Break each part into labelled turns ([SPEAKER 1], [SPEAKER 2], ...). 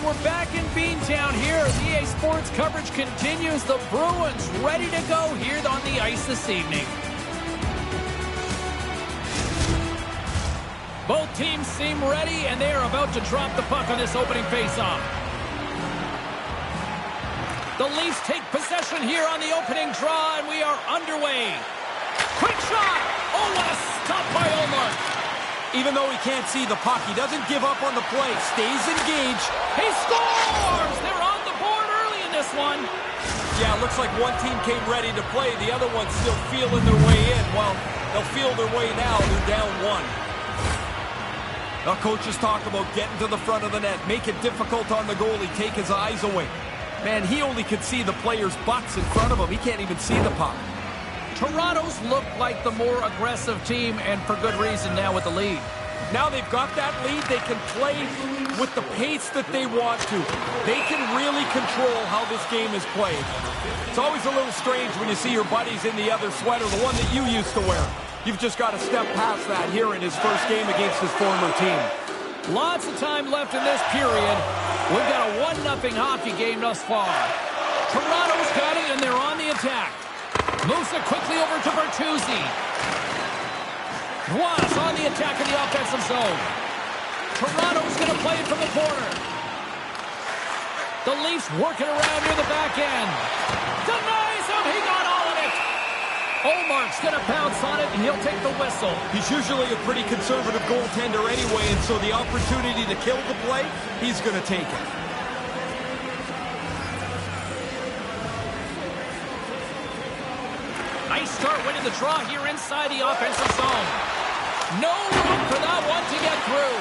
[SPEAKER 1] we're back in Beantown here. The EA Sports coverage continues. The Bruins ready to go here on the ice this evening. Both teams seem ready, and they are about to drop the puck on this opening faceoff. The Leafs take possession here on the opening draw, and we are underway. Quick shot! Oh, what a stop by Omar.
[SPEAKER 2] Even though he can't see the puck, he doesn't give up on the play. Stays engaged.
[SPEAKER 1] He scores! They're on the board early in this one.
[SPEAKER 2] Yeah, it looks like one team came ready to play. The other one's still feeling their way in. Well, they'll feel their way now. They're down one. The coaches talk about getting to the front of the net, make it difficult on the goalie, take his eyes away. Man, he only can see the players' butts in front of him. He can't even see the puck.
[SPEAKER 1] Toronto's look like the more aggressive team, and for good reason now with the lead.
[SPEAKER 2] Now they've got that lead, they can play with the pace that they want to. They can really control how this game is played. It's always a little strange when you see your buddies in the other sweater, the one that you used to wear. You've just got to step past that here in his first game against his former team.
[SPEAKER 1] Lots of time left in this period. We've got a 1-0 hockey game thus far. Toronto's got it, and they're on the attack. Moves it quickly over to Bertuzzi. Was on the attack in the offensive zone. Toronto's going to play it from the corner. The Leafs working around near the back end. Denies him. He got all of it. Omar's going to pounce on it, and he'll take the whistle.
[SPEAKER 2] He's usually a pretty conservative goaltender anyway, and so the opportunity to kill the play, he's going to take it.
[SPEAKER 1] Nice start winning the draw here inside the offensive zone. No room for that one to get through.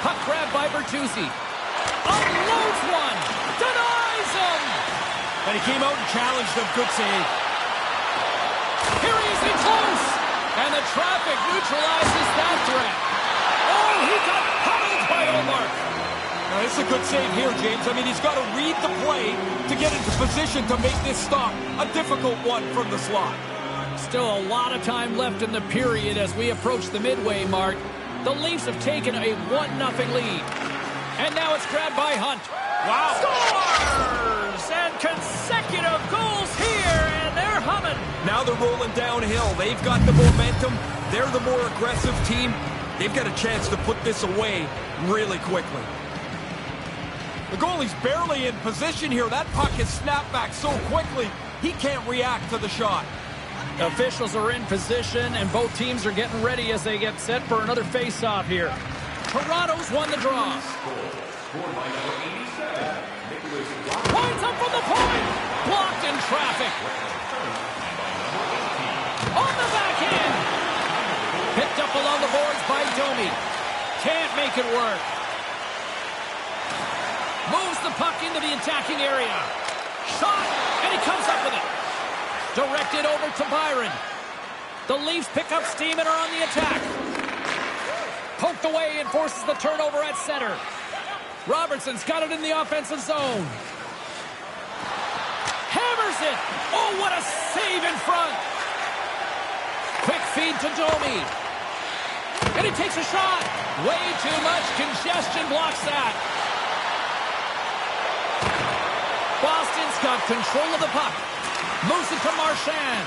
[SPEAKER 1] Puck grab by Bertuzzi. Unloads one. Denies him.
[SPEAKER 2] And he came out and challenged him. Good save.
[SPEAKER 1] Here he is in close. And the traffic neutralizes that threat. Oh, he got pummeled by Omar.
[SPEAKER 2] Now, this is a good save here, James. I mean, he's got to read the play to get into position to make this stop. A difficult one from the slot.
[SPEAKER 1] Still a lot of time left in the period as we approach the midway mark. The Leafs have taken a 1-0 lead. And now it's grabbed by Hunt.
[SPEAKER 2] Wow.
[SPEAKER 1] Scores! And consecutive goals here, and they're humming.
[SPEAKER 2] Now they're rolling downhill. They've got the momentum. They're the more aggressive team. They've got a chance to put this away really quickly. The goalie's barely in position here. That puck is snapped back so quickly, he can't react to the shot.
[SPEAKER 1] Officials are in position, and both teams are getting ready as they get set for another face-off here. Toronto's won the draw. Points up from the point. Blocked in traffic. On the back end. Picked up along the boards by Domi. Can't make it work. Moves the puck into the attacking area. Shot, and he comes up with it. Directed over to Byron. The Leafs pick up steam and are on the attack. Poked away and forces the turnover at center. Robertson's got it in the offensive zone. Hammers it. Oh, what a save in front. Quick feed to Domi. And he takes a shot. Way too much congestion blocks that. Boston's got control of the puck. Moves it to Marchand.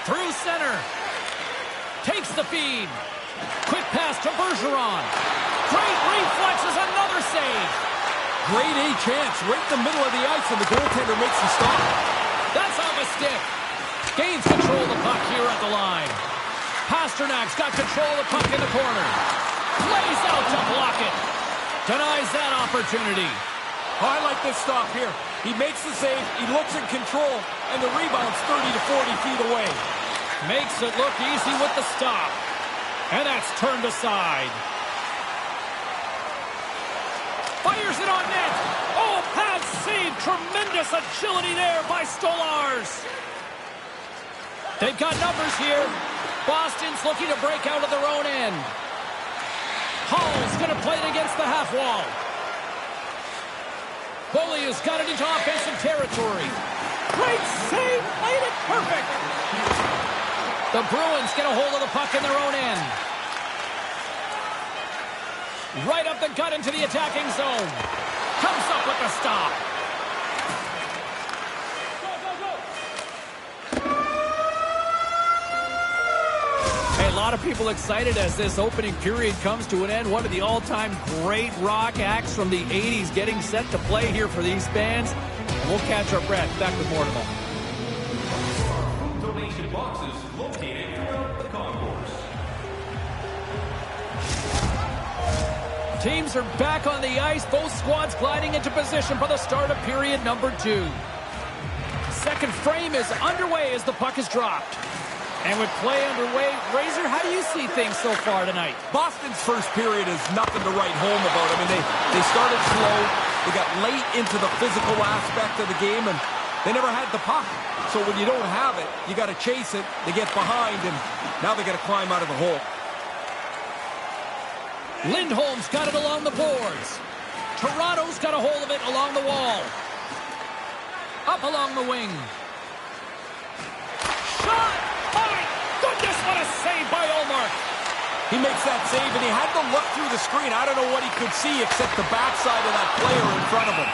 [SPEAKER 1] Through center. Takes the feed. Quick pass to Bergeron. Great reflexes, another save.
[SPEAKER 2] Great A chance right in the middle of the ice, and the goaltender makes the stop.
[SPEAKER 1] That's off a stick. Gains control of the puck here at the line. Pasternak's got control of the puck in the corner. Plays out to block it. Denies that opportunity.
[SPEAKER 2] Oh, I like this stop here. He makes the save, he looks in control, and the rebound's 30 to 40 feet away.
[SPEAKER 1] Makes it look easy with the stop. And that's turned aside. Fires it on net. Oh, pad save. Tremendous agility there by Stolars. They've got numbers here. Boston's looking to break out of their own end. Hall's going to play it against the half wall. Boley has got it into offensive territory. Great save. Played it perfect. The Bruins get a hold of the puck in their own end. Right up the gut into the attacking zone. Comes up with the stop. Hey, a lot of people excited as this opening period comes to an end. One of the all-time great rock acts from the 80s getting set to play here for these fans. And we'll catch our breath. Back with more in a moment.
[SPEAKER 3] Donation boxes located throughout the concourse.
[SPEAKER 1] Teams are back on the ice. Both squads gliding into position for the start of period number 2. Second frame is underway as the puck is dropped. And with play underway, Razor, how do you see things so far tonight?
[SPEAKER 2] Boston's first period is nothing to write home about. I mean, they started slow. They got late into the physical aspect of the game, and they never had the puck. So when you don't have it, you got to chase it. They get behind, and now they got to climb out of the hole.
[SPEAKER 1] Lindholm's got it along the boards. Toronto's got a hold of it along the wall. Up along the wing. Shot! My goodness, what a save by Ullmark.
[SPEAKER 2] He makes that save, and he had to look through the screen. I don't know what he could see except the backside of that player in front of him.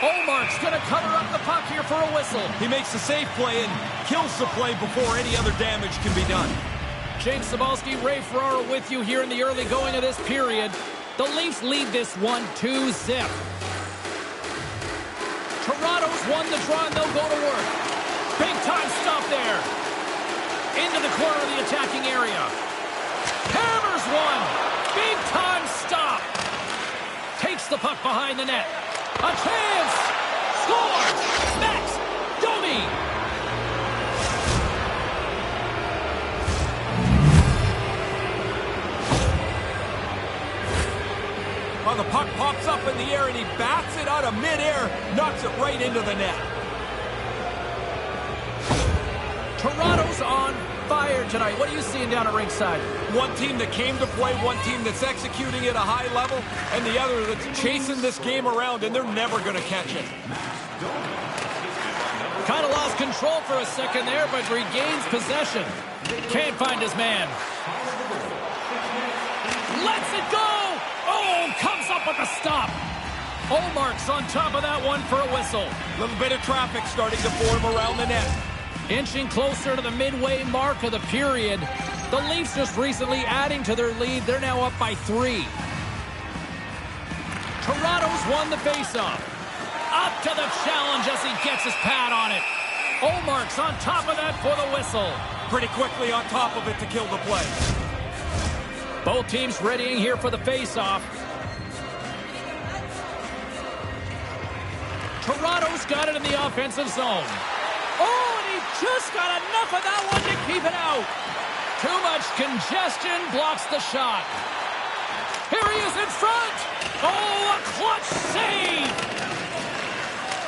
[SPEAKER 1] Ullmark's going to cover up the puck here for a whistle.
[SPEAKER 2] He makes the safe play and kills the play before any other damage can be done.
[SPEAKER 1] James Cybulski, Ray Ferraro with you here in the early going of this period. The Leafs lead this one 2-0. Toronto's won the draw, and they'll go to work. Big time stop there. Into the corner of the attacking area. Hammers one. Big time stop. Takes the puck behind the net. A chance. Scores. Max Domi.
[SPEAKER 2] Oh, the puck pops up in the air, and he bats it out of midair, knocks it right into the net.
[SPEAKER 1] Toronto's on fire tonight. What are you seeing down at ringside?
[SPEAKER 2] One team that came to play, one team that's executing at a high level, and the other that's chasing this game around, and they're never going to catch it.
[SPEAKER 1] Kind of lost control for a second there, but regains possession. Can't find his man. Lets it go! Oh, comes up with a stop. Ullmark's on top of that one for a whistle.
[SPEAKER 2] A little bit of traffic starting to form around the net.
[SPEAKER 1] Inching closer to the midway mark of the period. The Leafs just recently adding to their lead. They're now up by 3. Toronto's won the faceoff. Up to the challenge as he gets his pad on it. Ullmark's on top of that for the whistle.
[SPEAKER 2] Pretty quickly on top of it to kill the play.
[SPEAKER 1] Both teams readying here for the faceoff. Toronto's got it in the offensive zone. Oh, and he just got enough of that one to keep it out. Too much congestion blocks the shot. Here he is in front. Oh, a clutch save.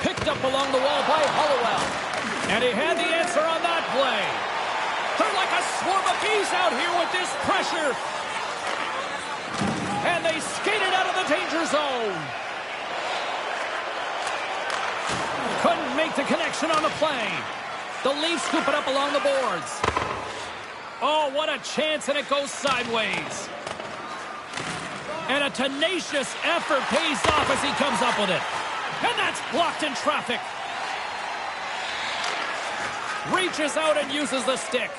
[SPEAKER 1] Picked up along the wall by Hollowell. And he had the answer on that play. They're like a swarm of bees out here with this pressure. And they skated out of the danger zone. Couldn't make the connection on the play. The Leafs scoop it up along the boards. Oh, what a chance, and it goes sideways. And a tenacious effort pays off as he comes up with it. And that's blocked in traffic. Reaches out and uses the stick.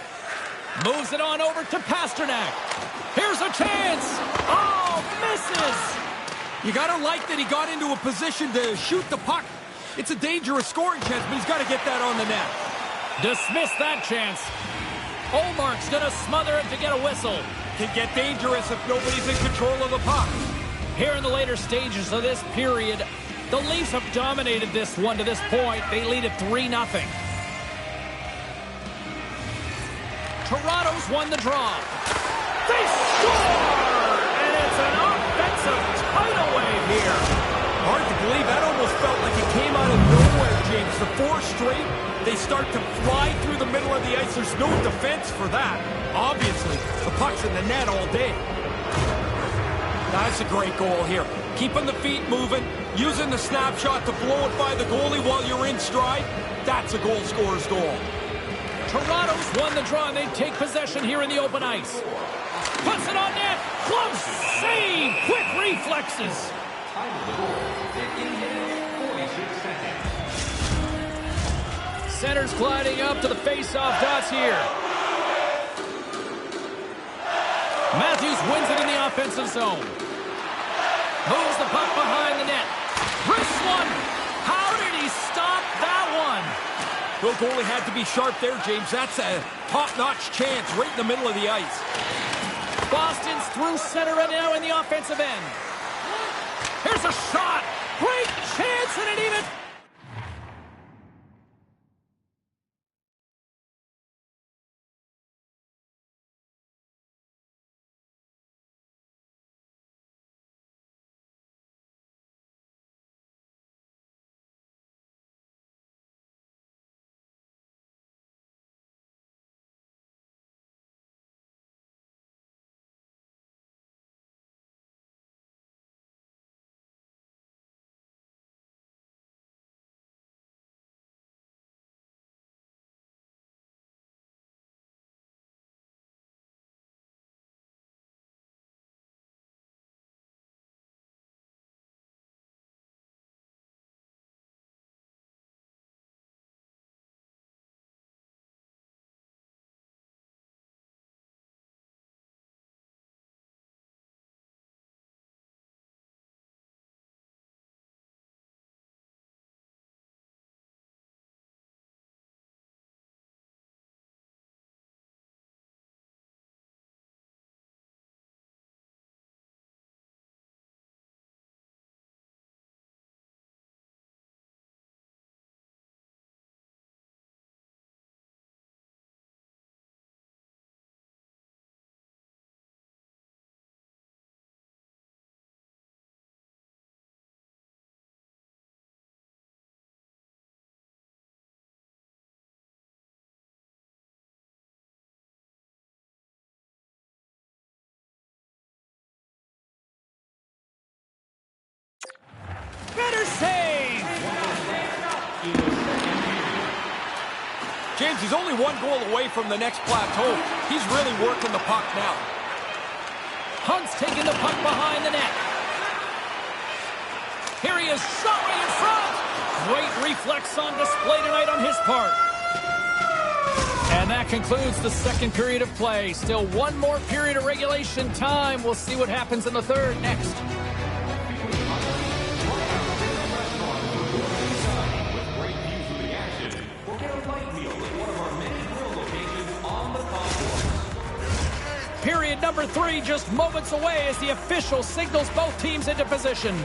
[SPEAKER 1] Moves it on over to Pasternak. Here's a chance. Oh, misses.
[SPEAKER 2] You got to like that he got into a position to shoot the puck. It's a dangerous scoring chance, but he's got to get that on the net.
[SPEAKER 1] Dismiss that chance. Ullmark's going to smother it to get a whistle.
[SPEAKER 2] Can get dangerous if nobody's in control of the puck.
[SPEAKER 1] Here in the later stages of this period, the Leafs have dominated this one to this point. They lead it 3-0. Toronto's won the draw. They score! And it's an offensive tidal wave here.
[SPEAKER 2] Hard to believe. That almost felt like it came out of nowhere, James. The 4 straight, they start to fly through the middle of the ice. There's no defense for that. Obviously, the puck's in the net all day. That's a great goal here. Keeping the feet moving, using the snapshot to blow it by the goalie while you're in stride. That's a goal scorer's goal.
[SPEAKER 1] Toronto's won the draw, and they take possession here in the open ice. Puts it on net. Close save. Quick reflexes.
[SPEAKER 3] Time of the goal, 15 minutes, 46 seconds.
[SPEAKER 1] Center's gliding up to the face-off dots here. Matthews wins it in the offensive zone. Moves the puck behind the net. Wrist one. How did he stop that one?
[SPEAKER 2] Well, goalie had to be sharp there, James. That's a top-notch chance right in the middle of the ice.
[SPEAKER 1] Boston's through center and now in the offensive end. Here's a shot. Great chance, and it even... Better save!
[SPEAKER 2] James, he's only one goal away from the next plateau. He's really working the puck now.
[SPEAKER 1] Hunt's taking the puck behind the net. Here he is, shot right in front! Great reflex on display tonight on his part. And that concludes the second period of play. Still one more period of regulation time. We'll see what happens in the third next. Period number 3 just moments away as the official signals both teams into position.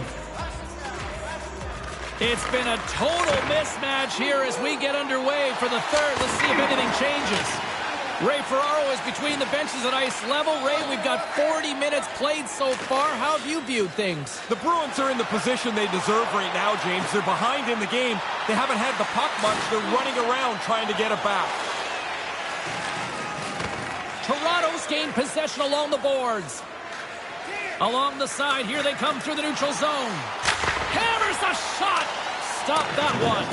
[SPEAKER 1] It's been a total mismatch here as we get underway for the third. Let's see if anything changes. Ray Ferraro is between the benches at ice level. Ray, we've got 40 minutes played so far. How have you viewed things?
[SPEAKER 2] The Bruins are in the position they deserve right now, James. They're behind in the game. They haven't had the puck much. They're running around trying to get it back.
[SPEAKER 1] Toronto's gained possession along the boards. Along the side, here they come through the neutral zone. Hammers the shot! Stop that one.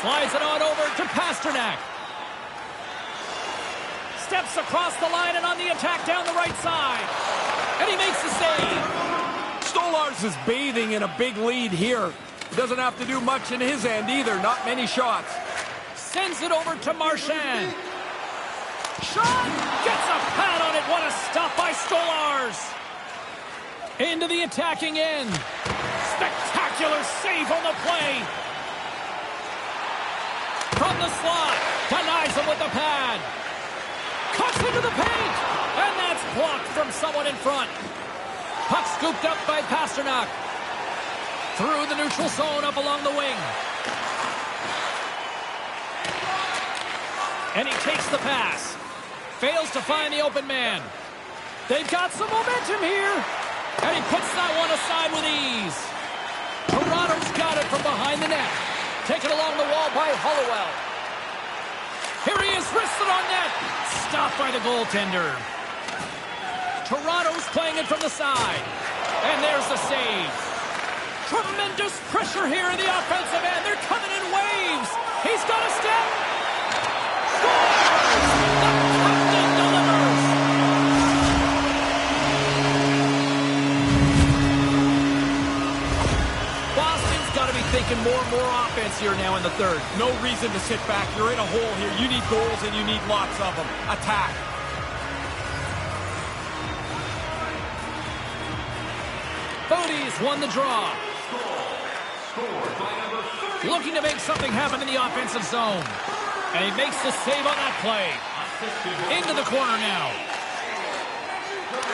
[SPEAKER 1] Slides it on over to Pasternak. Steps across the line and on the attack down the right side. And he makes the save.
[SPEAKER 2] Stolarz is bathing in a big lead here. He doesn't have to do much in his end either. Not many shots.
[SPEAKER 1] Sends it over to Marchand. Shot! Gets a pad on it. What a stop by Stolarz. Into the attacking end. Spectacular save on the play. From the slot. Denies him with the pad. Cuts into the paint. And that's blocked from someone in front. Puck scooped up by Pasternak. Through the neutral zone up along the wing. And he takes the pass. Fails to find the open man. They've got some momentum here. And he puts that one aside with ease. Toronto's got it from behind the net. Taken along the wall by Hollowell. Here he is, wristed on net. Stopped by the goaltender. Toronto's playing it from the side. And there's the save. Tremendous pressure here in the offensive end. They're coming in waves. He's got a step. Scores! score more offense here now in the third.
[SPEAKER 2] No reason to sit back. You're in a hole here. You need goals, and you need lots of them. Attack.
[SPEAKER 1] Bodie's won the draw. Looking to make something happen in the offensive zone. And he makes the save on that play. Into the corner now.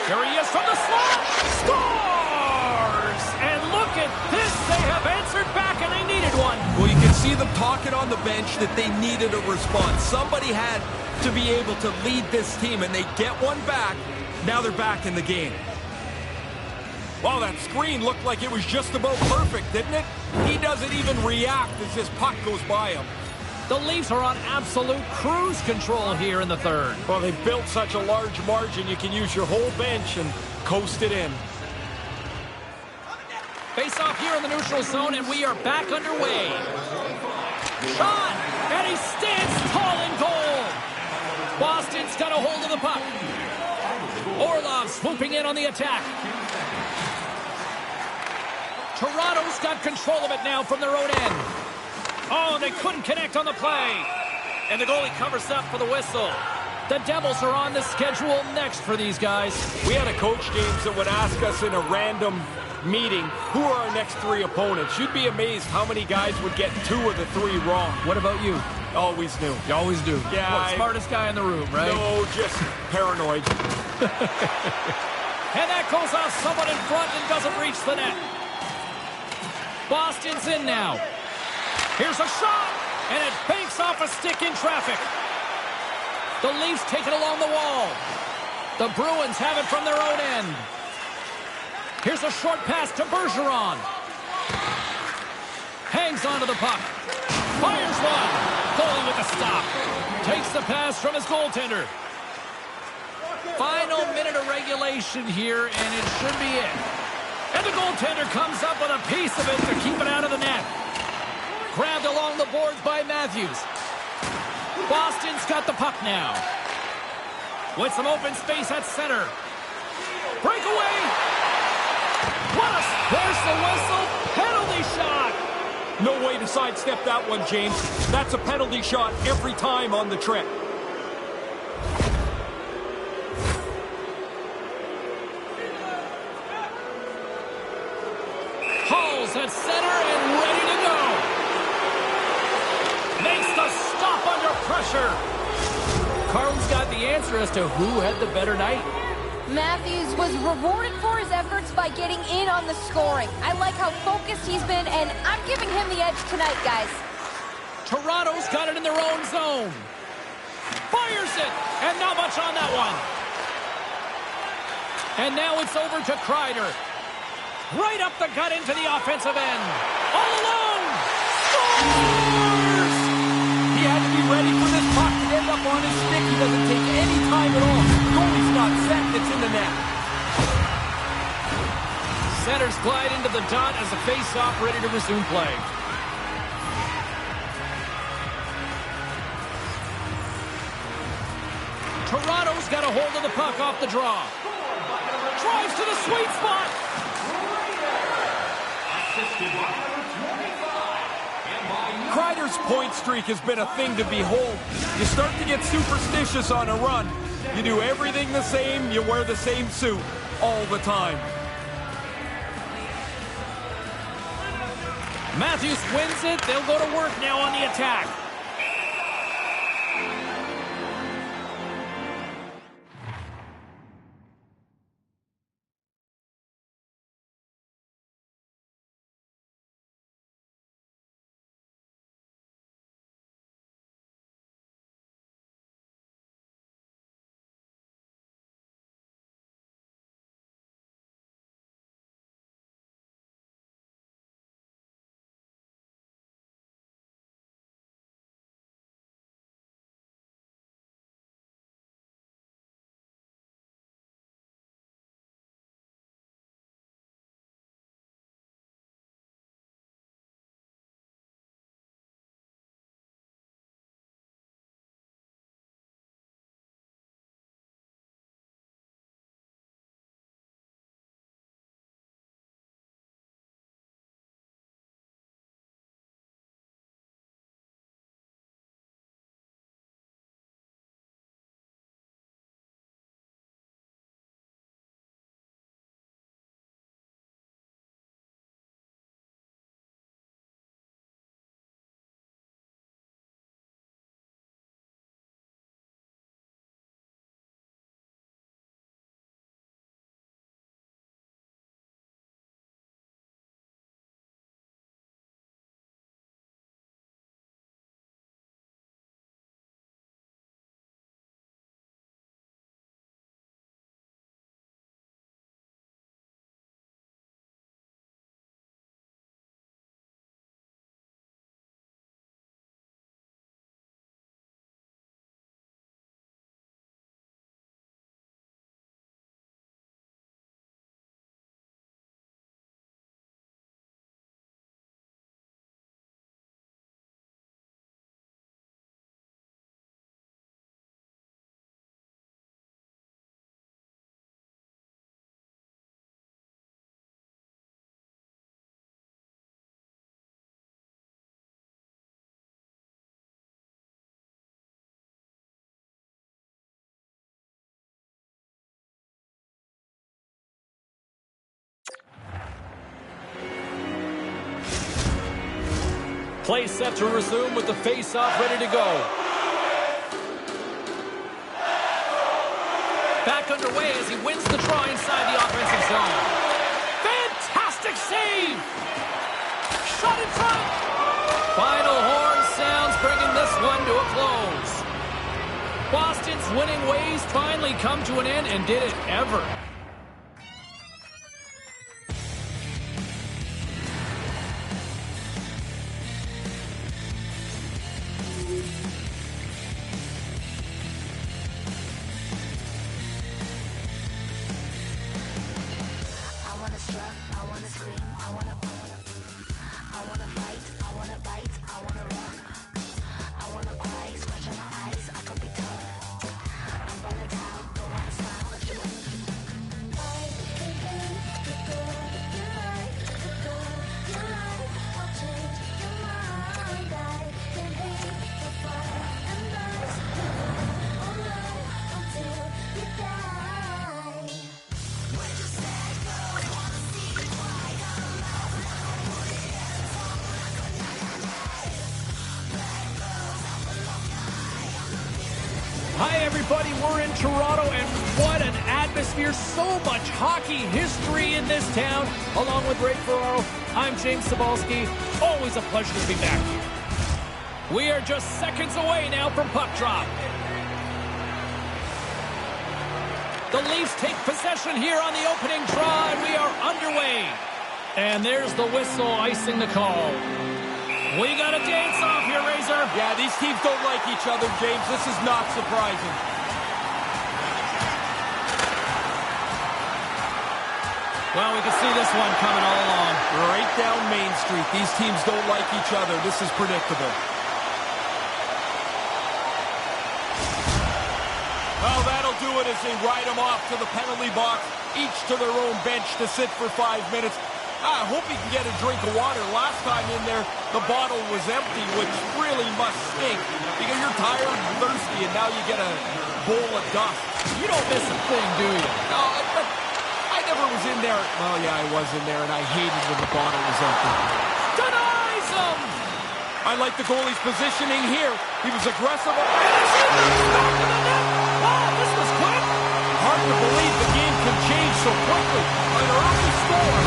[SPEAKER 1] Here he is from the slot. Scores! And look at this. They have answered back, and they needed one.
[SPEAKER 2] Well, you can see them talking on the bench that they needed a response. Somebody had to be able to lead this team, and they get one back. Now they're back in the game. Wow, that screen looked like it was just about perfect, didn't it? He doesn't even react as this puck goes by him.
[SPEAKER 1] The Leafs are on absolute cruise control here in the third.
[SPEAKER 2] Well, they've built such a large margin, you can use your whole bench and coast it in.
[SPEAKER 1] Face off here in the neutral zone, and we are back underway. Shot! And he stands tall in goal. Boston's got a hold of the puck. Orlov swooping in on the attack. Toronto's got control of it now from their own end. Oh, they couldn't connect on the play. And the goalie covers up for the whistle. The Devils are on the schedule next for these guys.
[SPEAKER 2] We had a coach, James, that would ask us in a random meeting, who are our next three opponents? You'd be amazed how many guys would get 2 of the 3 wrong.
[SPEAKER 1] What about you?
[SPEAKER 2] Always knew.
[SPEAKER 1] You always do.
[SPEAKER 2] Yeah.
[SPEAKER 1] What, smartest guy in the room, right?
[SPEAKER 2] No, just paranoid.
[SPEAKER 1] And that goes off someone in front and doesn't reach the net. Boston's in now. Here's a shot, and it banks off a stick in traffic. The Leafs take it along the wall. The Bruins have it from their own end. Here's a short pass to Bergeron. Hangs onto the puck. Fires one. Goalie with a stop. Takes the pass from his goaltender. Final minute of regulation here, and it should be it. And the goaltender comes up with a piece of it to keep it out of the net. Grabbed along the boards by Matthews. Boston's got the puck now. With some open space at center. Breakaway. There's the whistle. Penalty shot.
[SPEAKER 2] No way to sidestep that one, James. That's a penalty shot every time on the trip.
[SPEAKER 1] Hall's at center and ready to go. Makes the stop under pressure. Carl's got the answer as to who had the better night.
[SPEAKER 4] Matthews was rewarded for his efforts by getting in on the scoring. I like how focused he's been, and I'm giving him the edge tonight, guys.
[SPEAKER 1] Toronto's got it in their own zone. Fires it, and not much on that one. And now it's over to Kreider. Right up the gut into the offensive end. All alone. Scores!
[SPEAKER 2] He had to be ready for this puck to end up on his stick. He doesn't take any time at all. The goalie's not set. It's in the net.
[SPEAKER 1] Centers glide into the dot as a face-off ready to resume play. Toronto's got a hold of the puck off the draw. Drives to the sweet spot.
[SPEAKER 2] Kreider's point streak has been a thing to behold. You start to get superstitious on a run. You do everything the same, you wear the same suit all the time.
[SPEAKER 1] Matthews wins it. They'll go to work now on the attack. Play set to resume with the face-off ready to go. Back underway as he wins the draw inside the offensive zone. Fantastic save! Shot in front! Final horn sounds, bringing this one to a close. Boston's winning ways finally come to an end, and did it ever. Hi, everybody. We're in Toronto, and what an atmosphere. So much hockey history in this town. Along with Ray Ferraro, I'm James Cebulski. Always a pleasure to be back here. We are just seconds away now from puck drop. The Leafs take possession here on the opening draw, and we are underway. And there's the whistle icing the call. We got a dance-off here, Razor.
[SPEAKER 2] Yeah, these teams don't like each other, James. This is not surprising.
[SPEAKER 1] Well, we can see this one coming all along.
[SPEAKER 2] Right down Main Street. These teams don't like each other. This is predictable. Well, that'll do it as they ride them off to the penalty box, each to their own bench to sit for 5 minutes. I hope he can get a drink of water. Last time in there, the bottle was empty, which really must stink. Because you're tired and thirsty, and now you get a bowl of dust.
[SPEAKER 1] You don't miss a thing, do you?
[SPEAKER 2] No, but I never was in there. Well, yeah, I was in there, and I hated when the bottle was empty.
[SPEAKER 1] Denies him!
[SPEAKER 2] I like the goalie's positioning here. He was aggressive.
[SPEAKER 1] And it's in the back of the net! Wow, this was quick!
[SPEAKER 2] Hard to believe the game can change so quickly. An early score.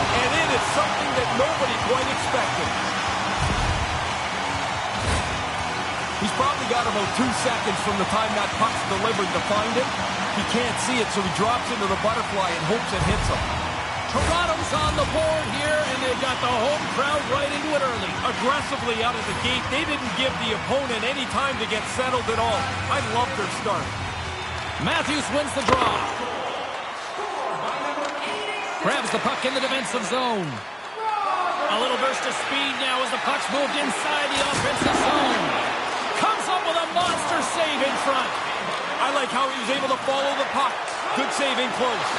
[SPEAKER 2] And it is something that nobody quite expected. He's probably got about 2 seconds from the time that puck's delivered to find it. He can't see it, so he drops into the butterfly and hopes it hits him.
[SPEAKER 1] Toronto's on the board here, and they've got the home crowd right into it early.
[SPEAKER 2] Aggressively out of the gate. They didn't give the opponent any time to get settled at all. I love their start.
[SPEAKER 1] Matthews wins the draw. Grabs the puck in the defensive zone. A little burst of speed now as the puck's moved inside the offensive zone. Comes up with a monster save in front.
[SPEAKER 2] I like how he was able to follow the puck. Good save in close.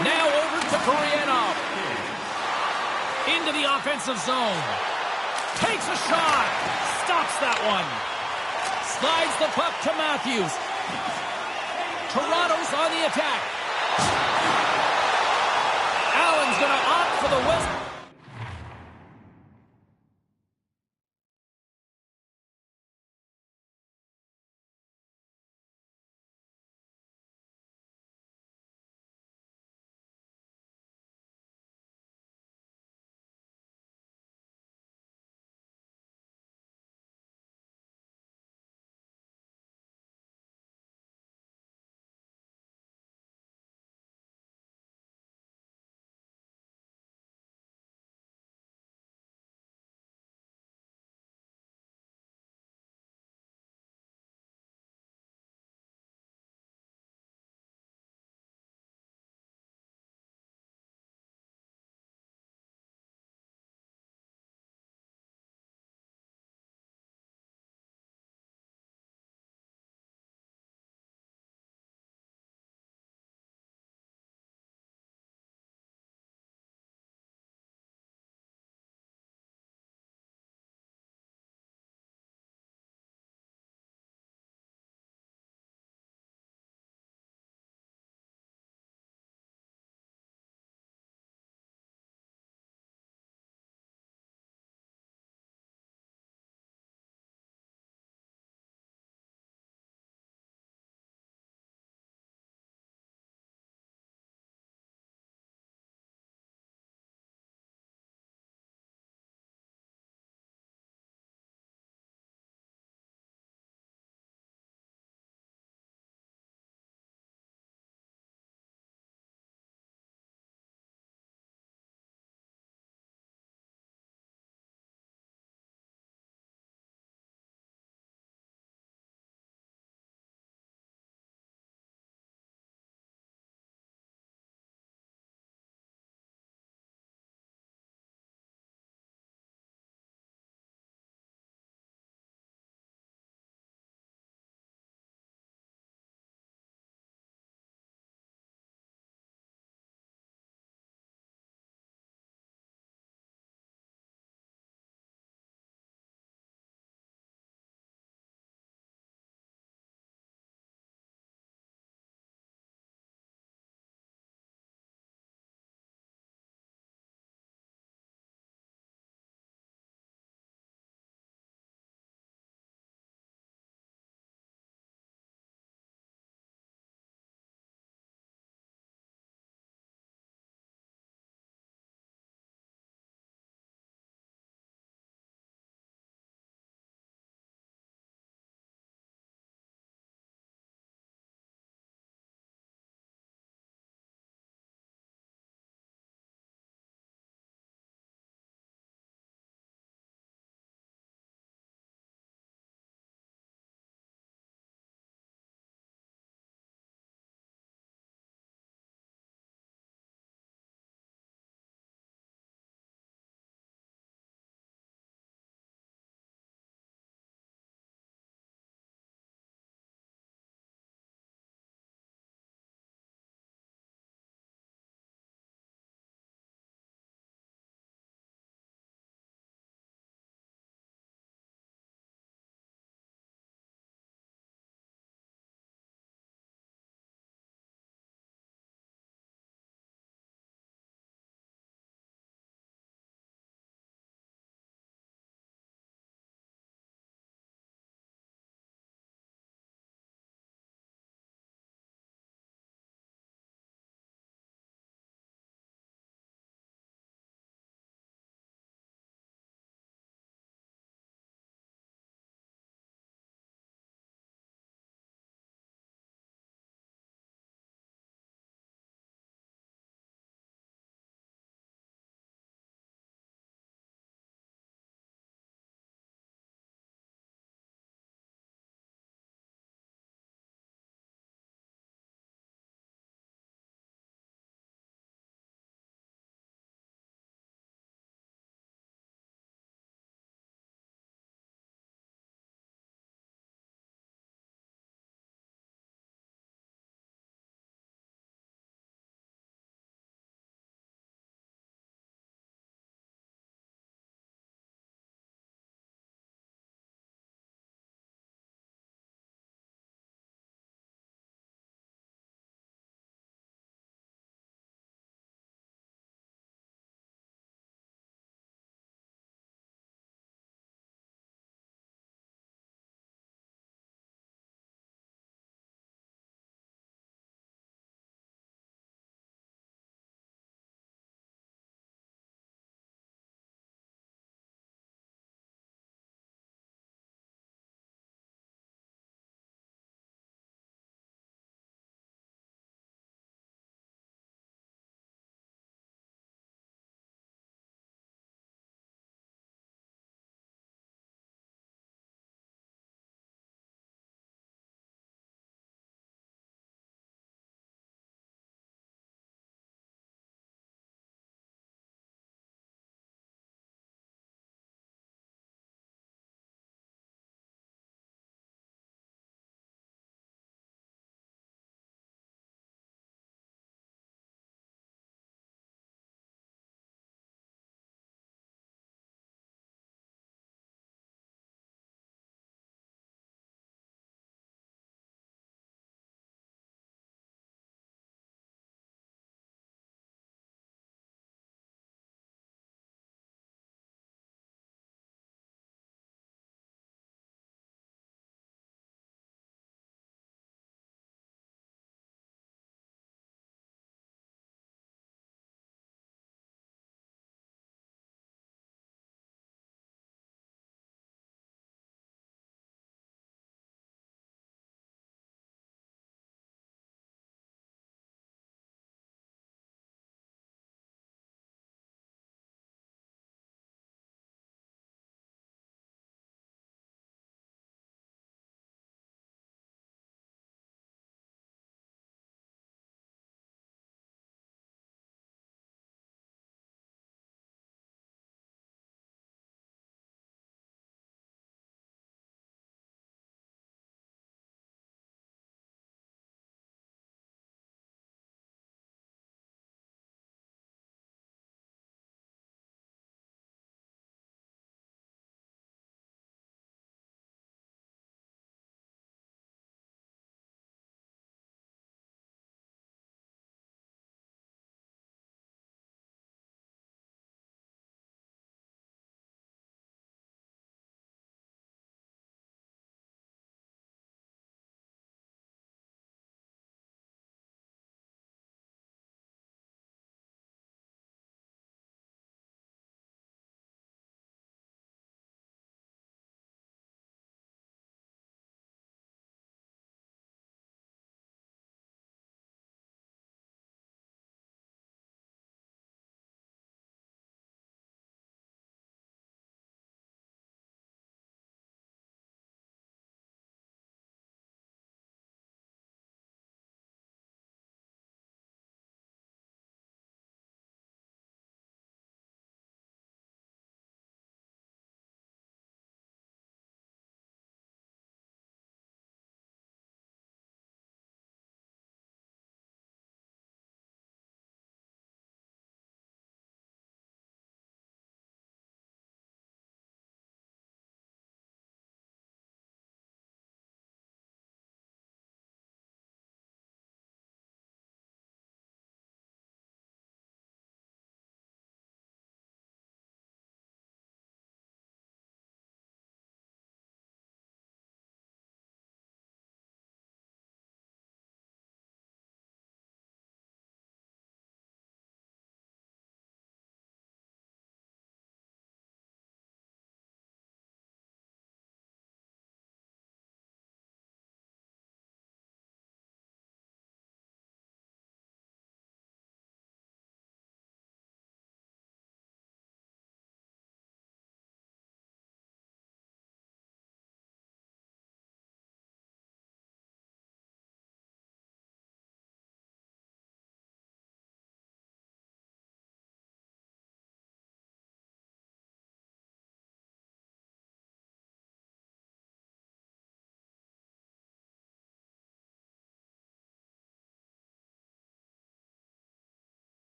[SPEAKER 1] Now over to Koreanov. Into the offensive zone. Takes a shot. Stops that one. Slides the puck to Matthews. Toronto's on the attack. Allen's going to opt for the whistle.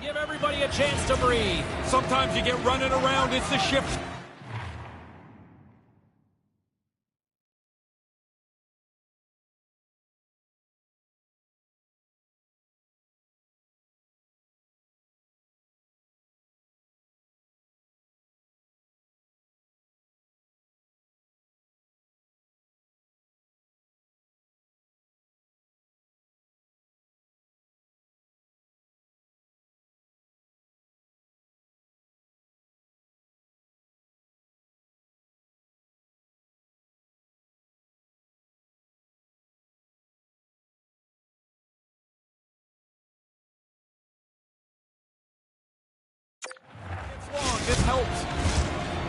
[SPEAKER 1] Give everybody a chance to breathe.
[SPEAKER 2] Sometimes you get running around. It's the shift. This helps.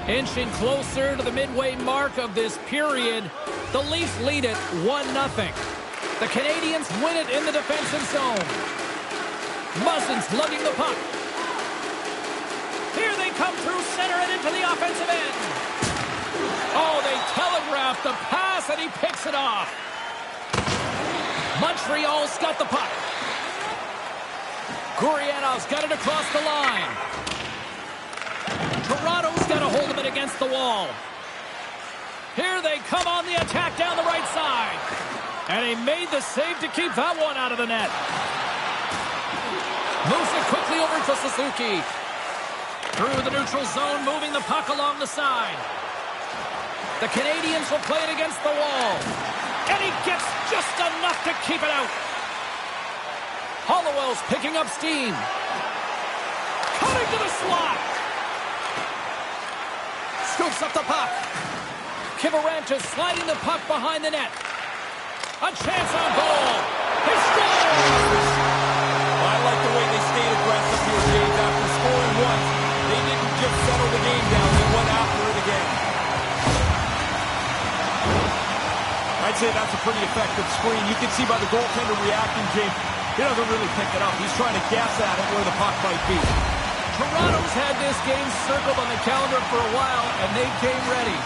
[SPEAKER 1] Inching closer to the midway mark of this period, the Leafs lead it 1-0. The Canadiens win it in the defensive zone. Muzzin's lugging the puck. Here they come through center and into the offensive end. Oh, they telegraphed the pass, and he picks it off. Montreal's got the puck. Gurianov's got it across the line. Toronto's got a hold of it against the wall. Here they come on the attack down the right side. And he made the save to keep that one out of the net. Moves it quickly over to Suzuki. Through the neutral zone, moving the puck along the side. The Canadiens will play it against the wall. And he gets just enough to keep it out. Hollowell's picking up steam. Cutting to the slot. Scoops up the puck. Kivaranta sliding the puck behind the net. A chance on goal. He scores!
[SPEAKER 2] I like the way they stayed aggressive here, James. After scoring once, they didn't just settle the game down. They went after it again. I'd say that's a pretty effective screen. You can see by the goaltender reacting, James. He doesn't really pick it up. He's trying to guess at it where the puck might be.
[SPEAKER 1] Toronto's had this game circled on the calendar for a while, and they came ready.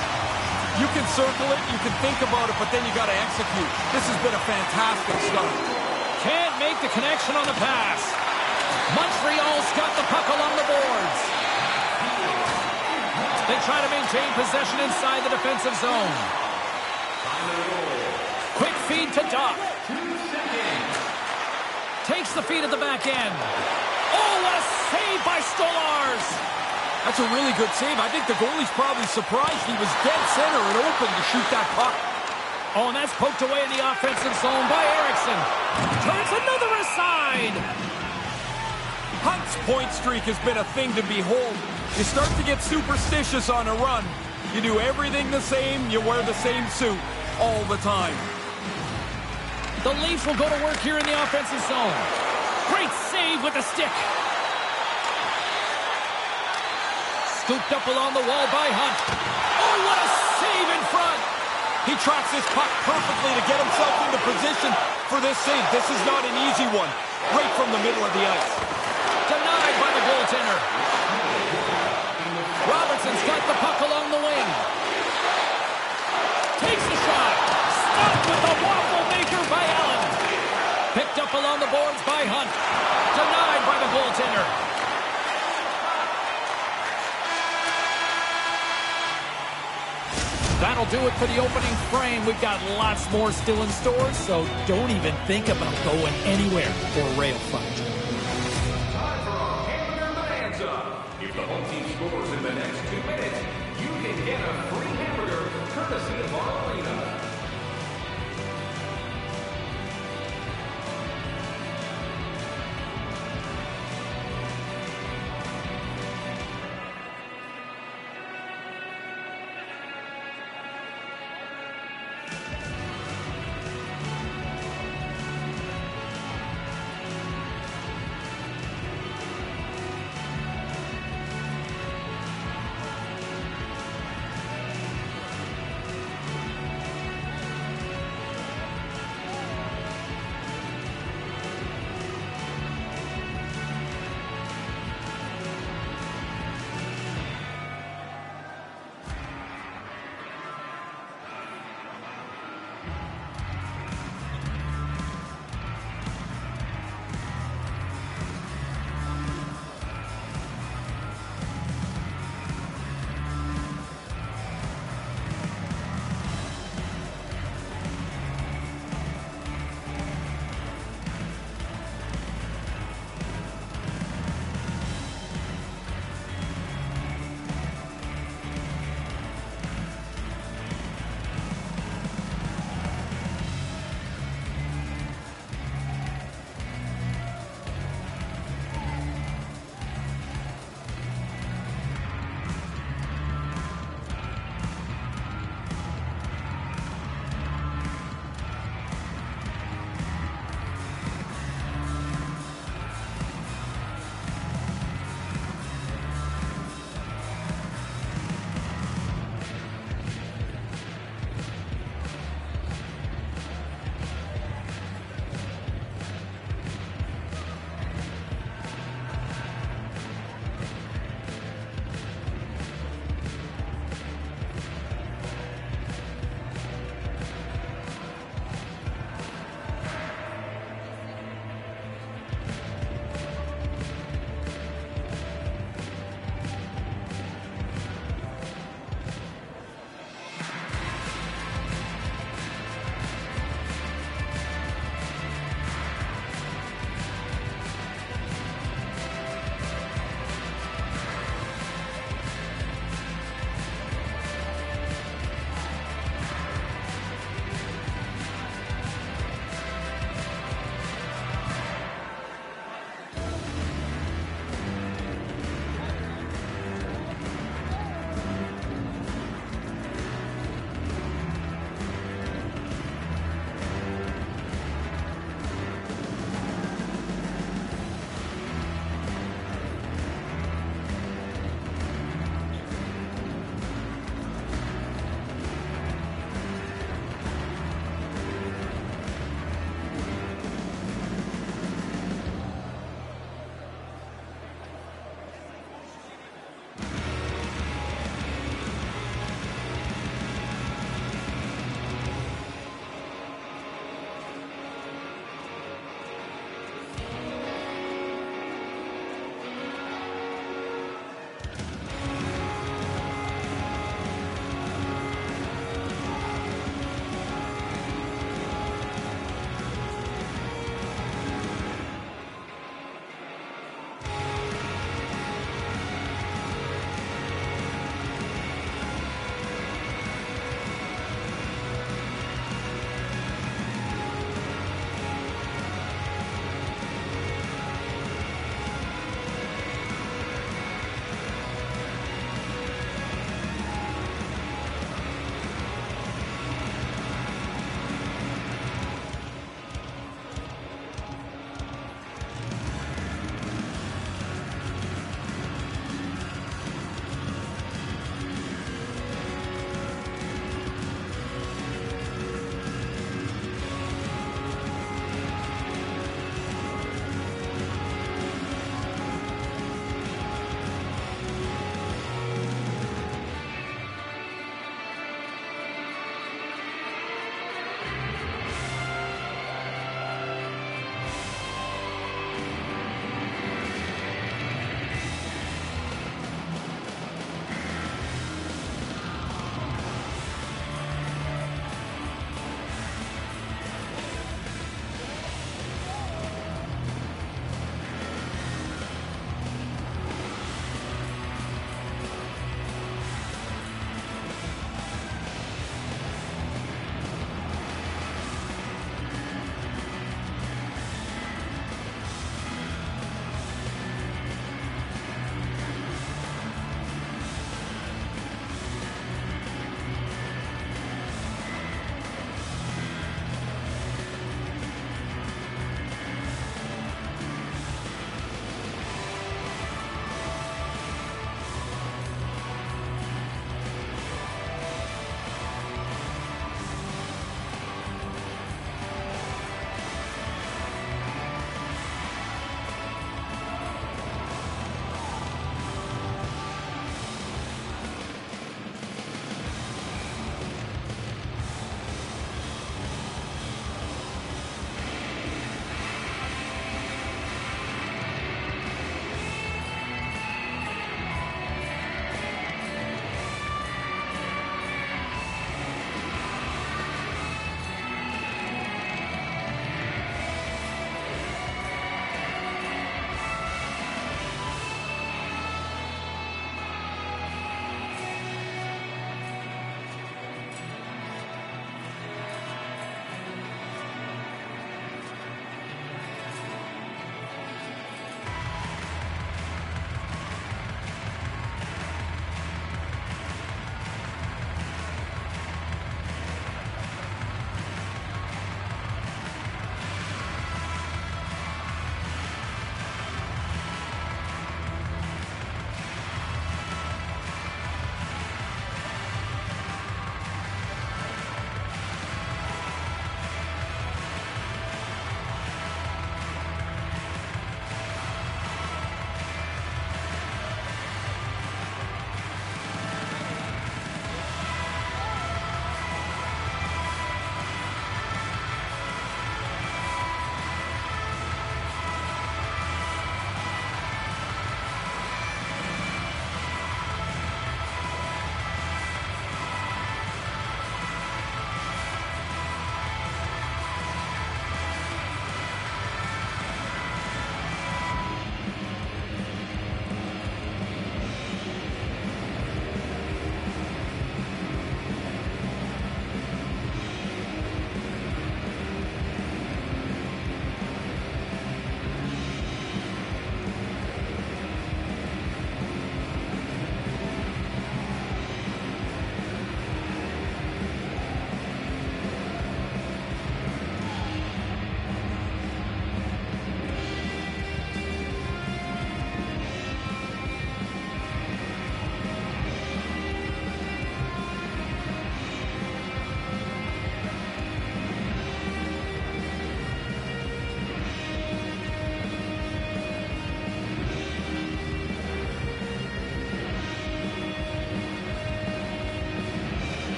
[SPEAKER 2] You can circle it, you can think about it, but then you got to execute. This has been a fantastic start.
[SPEAKER 1] Can't make the connection on the pass. Montreal's got the puck along the boards. They try to maintain possession inside the defensive zone. Quick feed to Duff. Takes the feed at the back end. Oh, what a save by Stolarz!
[SPEAKER 2] That's a really good save. I think the goalie's probably surprised he was dead center and open to shoot that puck.
[SPEAKER 1] Oh, and that's poked away in the offensive zone by Eriksson. Turns another aside.
[SPEAKER 2] Hunt's point streak has been a thing to behold. You start to get superstitious on a run. You do everything the same, you wear the same suit all the time.
[SPEAKER 1] The Leafs will go to work here in the offensive zone. Great save with the stick. Scooped up along the wall by Hunt. Oh, what a save in front.
[SPEAKER 2] He tracks this puck perfectly to get himself into position for this save. This is not an easy one. Right from the middle of the ice.
[SPEAKER 1] Denied by the goaltender. Robertson's got the puck along the wing. Takes the shot. Stopped with the waffle maker by Allen. Picked up along the boards by Hunt. Denied by the goaltender. That'll do it for the opening frame. We've got lots more still in store, so don't even think about going anywhere for a rail fight.
[SPEAKER 3] Time for a hamburger bonanza. If the home team scores in the next 2 minutes, you can get a free hamburger courtesy of our arena.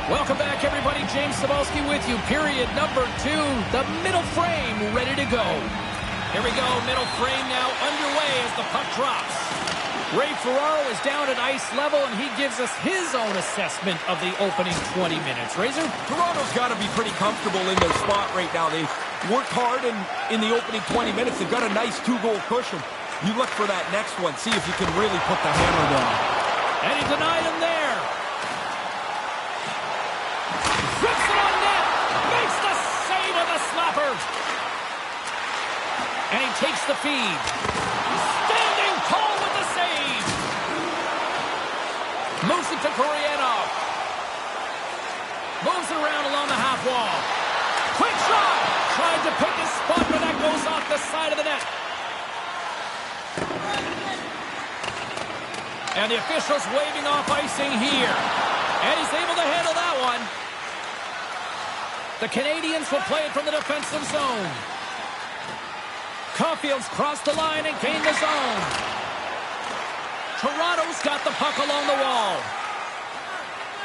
[SPEAKER 1] Welcome back, everybody. James Cebulski with you. Period number 2. The middle frame ready to go. Here we go. Middle frame now underway as the puck drops. Ray Ferraro is down at ice level, and he gives us his own assessment of the opening 20 minutes. Razor?
[SPEAKER 2] Toronto's got to be pretty comfortable in their spot right now. They worked hard in the opening 20 minutes. They've got a nice 2-goal cushion. You look for that next one. See if you can really put the hammer down.
[SPEAKER 1] And he denied him there. Rips it on net. Makes the save of the slapper. And he takes the feed. Standing tall with the save. Moves it to Gurianov. Moves it around along the half wall. Quick shot. Tried to pick his spot, but that goes off the side of the net. And the official's waving off icing here. And he's able to handle that one. The Canadians will play it from the defensive zone. Caulfield's crossed the line and gained the zone. Toronto's got the puck along the wall.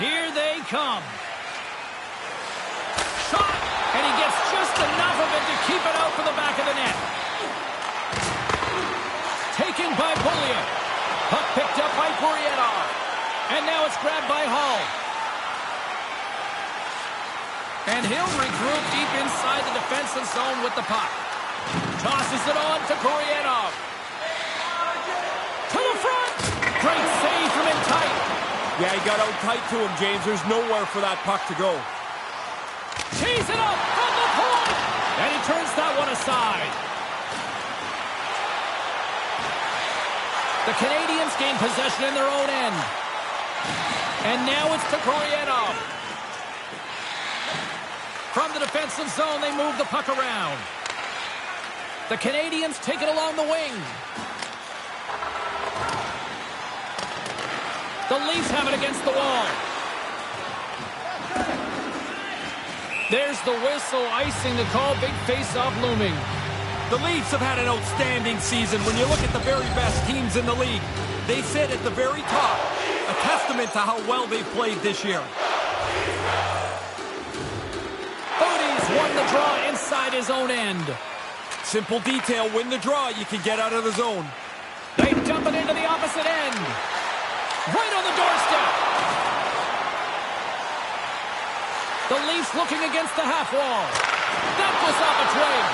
[SPEAKER 1] Here they come. Shot! And he gets just enough of it to keep it out from the back of the net. Taken by Bullia. Puck picked up by Gurianov. And now it's grabbed by Hall. And he'll regroup deep inside the defensive zone with the puck. Tosses it on to Gurianov. To the front. Great save from in tight.
[SPEAKER 2] Yeah, he got out tight to him, James. There's nowhere for that puck to go.
[SPEAKER 1] Tees it up from the point. And he turns that one aside. The Canadians gain possession in their own end. And now it's to Gurianov. From the defensive zone, they move the puck around. The Canadians take it along the wing. The Leafs have it against the wall. There's the whistle, icing the call, big face-off looming.
[SPEAKER 2] The Leafs have had an outstanding season. When you look at the very best teams in the league, they sit at the very top. A testament to how well they've played this year.
[SPEAKER 1] Bodie's won the draw inside his own end.
[SPEAKER 2] Simple detail, win the draw, you can get out of the zone.
[SPEAKER 1] They dump it into the opposite end. Right on the doorstep. The Leafs looking against the half wall. That goes off a twig.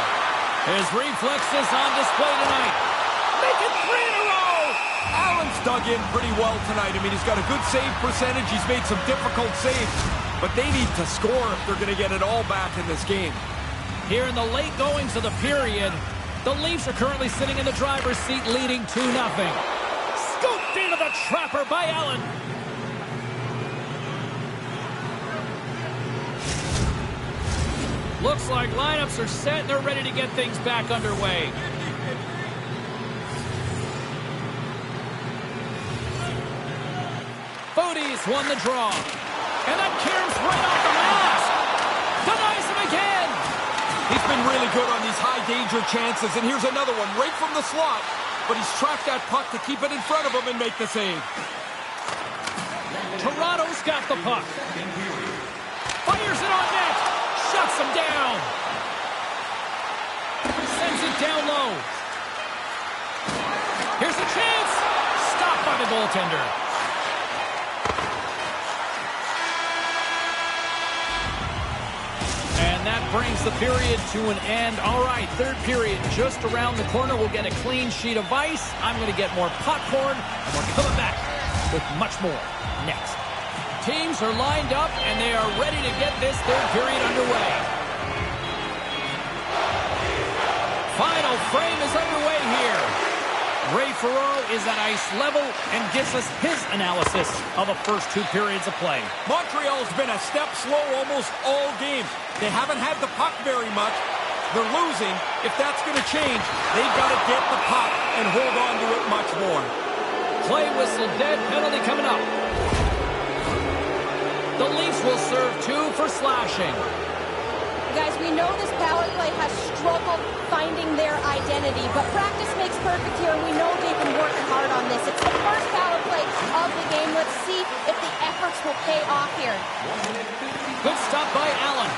[SPEAKER 1] His reflexes on display tonight. Make it 3 in a row.
[SPEAKER 2] Allen's dug in pretty well tonight. I mean, he's got a good save percentage. He's made some difficult saves. But they need to score if they're going to get it all back in this game.
[SPEAKER 1] Here in the late goings of the period, the Leafs are currently sitting in the driver's seat leading 2-0. Scooped into the trapper by Allen. Looks like lineups are set and they're ready to get things back underway. Bodie's won the draw. And that caroms right off the mask. Denies him again.
[SPEAKER 2] He's been really good on these high-danger chances, and here's another one right from the slot. But he's tracked that puck to keep it in front of him and make the save.
[SPEAKER 1] Toronto's got the puck. Fires it on net. Shuts him down. Sends it down low. Here's a chance. Stopped by the goaltender. And that brings the period to an end. All right, third period just around the corner. We'll get a clean sheet of ice. I'm going to get more popcorn, and we're coming back with much more next. Teams are lined up, and they are ready to get this third period underway. Final frame is underway here. Ray Ferraro is at ice level and gives us his analysis of the first 2 periods of play.
[SPEAKER 2] Montreal's been a step slow almost all game. They haven't had the puck very much. They're losing. If that's going to change, they've got to get the puck and hold on to it much more.
[SPEAKER 1] Play whistle dead, penalty coming up. The Leafs will serve 2 for slashing.
[SPEAKER 4] Guys, we know this power play has struggled finding their identity, but practice makes perfect here, and we know they've been working hard on this. It's the first power play of the game. Let's see if the efforts will pay off here.
[SPEAKER 1] Good stop by Allen.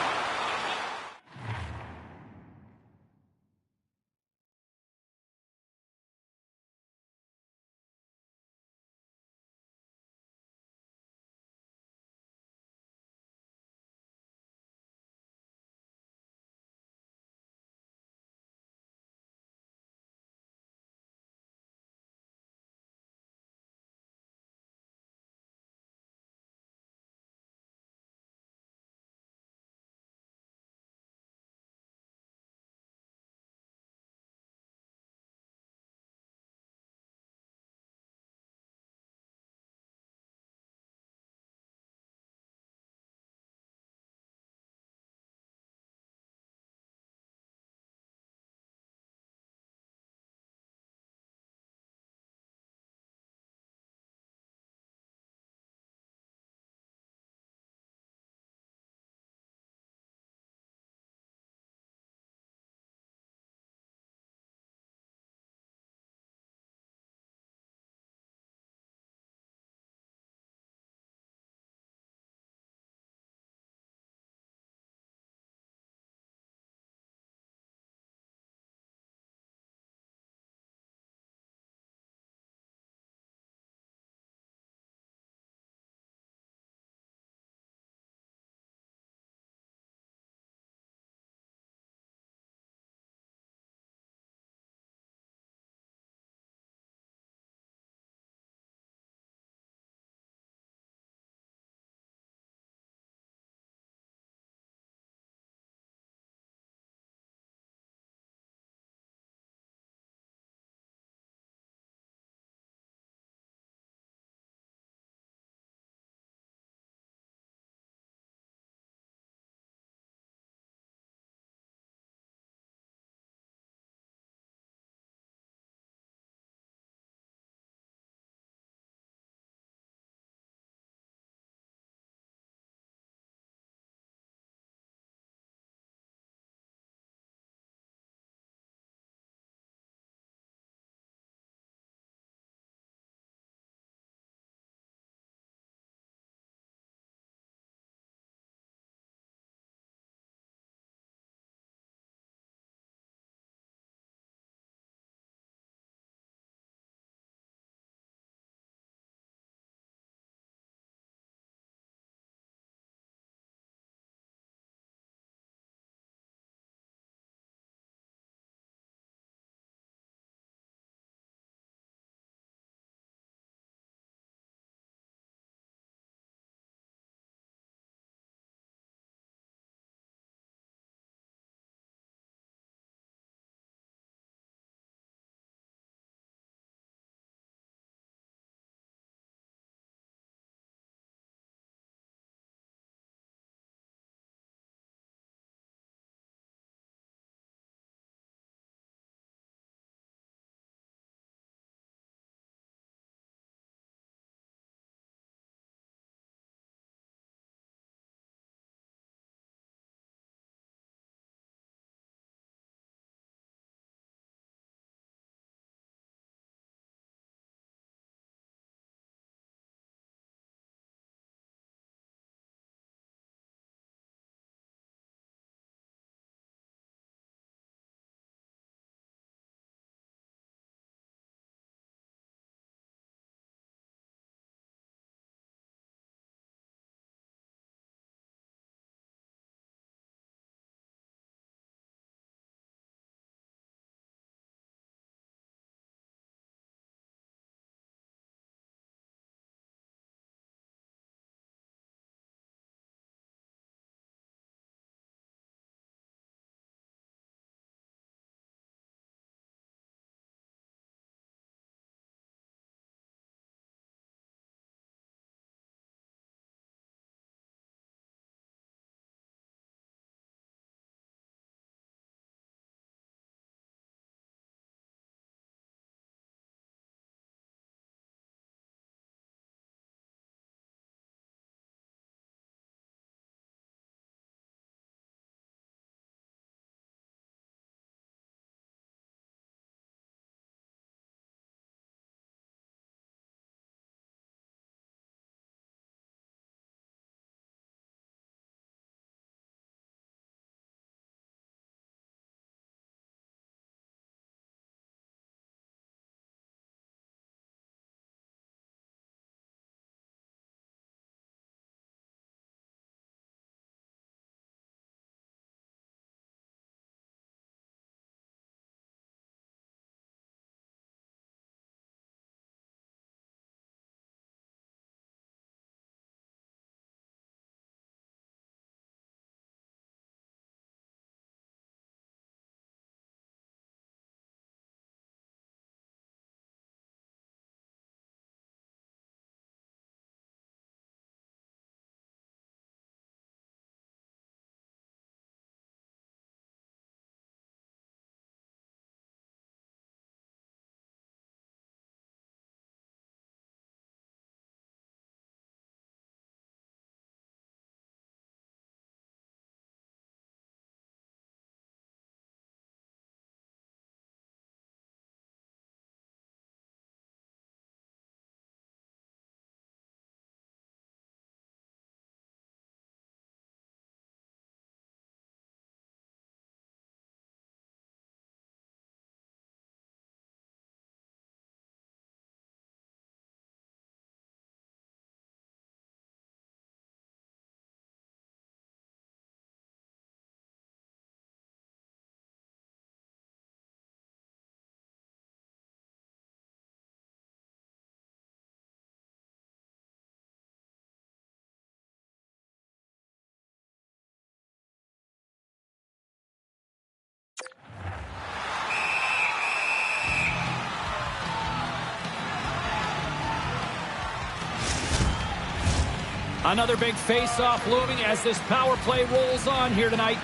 [SPEAKER 1] Another big face-off looming as this power play rolls on here tonight.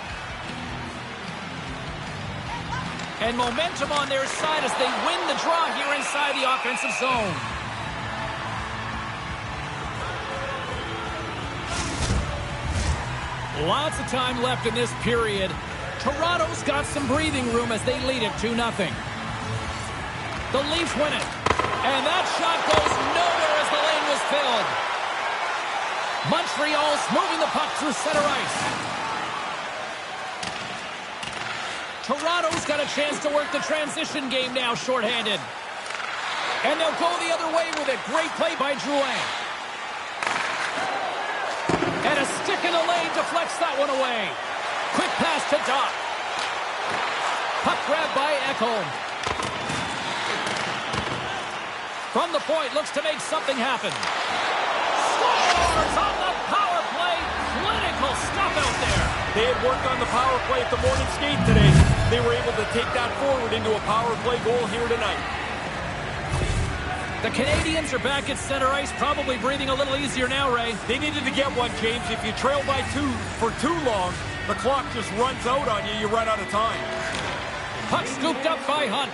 [SPEAKER 1] And momentum on their side as they win the draw here inside the offensive zone. Lots of time left in this period. Toronto's got some breathing room as they lead it 2-0. The Leafs win it. And that shot goes nowhere as the lane was filled. Montreal's moving the puck through center ice. Toronto's got a chance to work the transition game now, shorthanded. And they'll go the other way with it. Great play by Drouin. And a stick in the lane deflects that one away. Quick pass to Doc. Puck grab by Ekholm. From the point, looks to make something happen. Scores on the power play. Clinical stuff out there.
[SPEAKER 2] They had worked on the power play at the morning skate today. They were able to take that forward into a power play goal here tonight.
[SPEAKER 1] The Canadians are back at center ice, probably breathing a little easier now, Ray.
[SPEAKER 2] They needed to get one, James. If you trail by 2 for too long, the clock just runs out on you. You run out of time.
[SPEAKER 1] Puck scooped up by Hunt.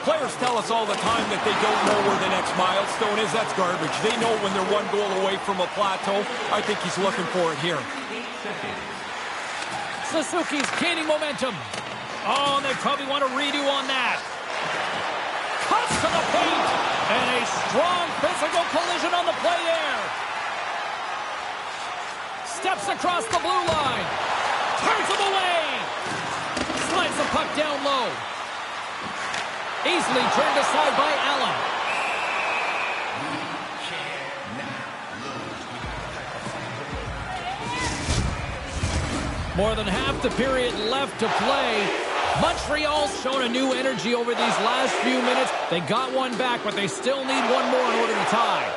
[SPEAKER 2] Players tell us all the time that they don't know where the next milestone is. That's garbage. They know when they're one goal away from a plateau. I think he's looking for it here.
[SPEAKER 1] Suzuki's gaining momentum. Oh, and they probably want a redo on that. Cuts to the paint. And a strong physical collision on the play there. Steps across the blue line. Turns him away. Slides the puck down low. Easily turned aside by Allen. More than half the period left to play. Montreal's shown a new energy over these last few minutes. They got one back, but they still need one more in order to tie.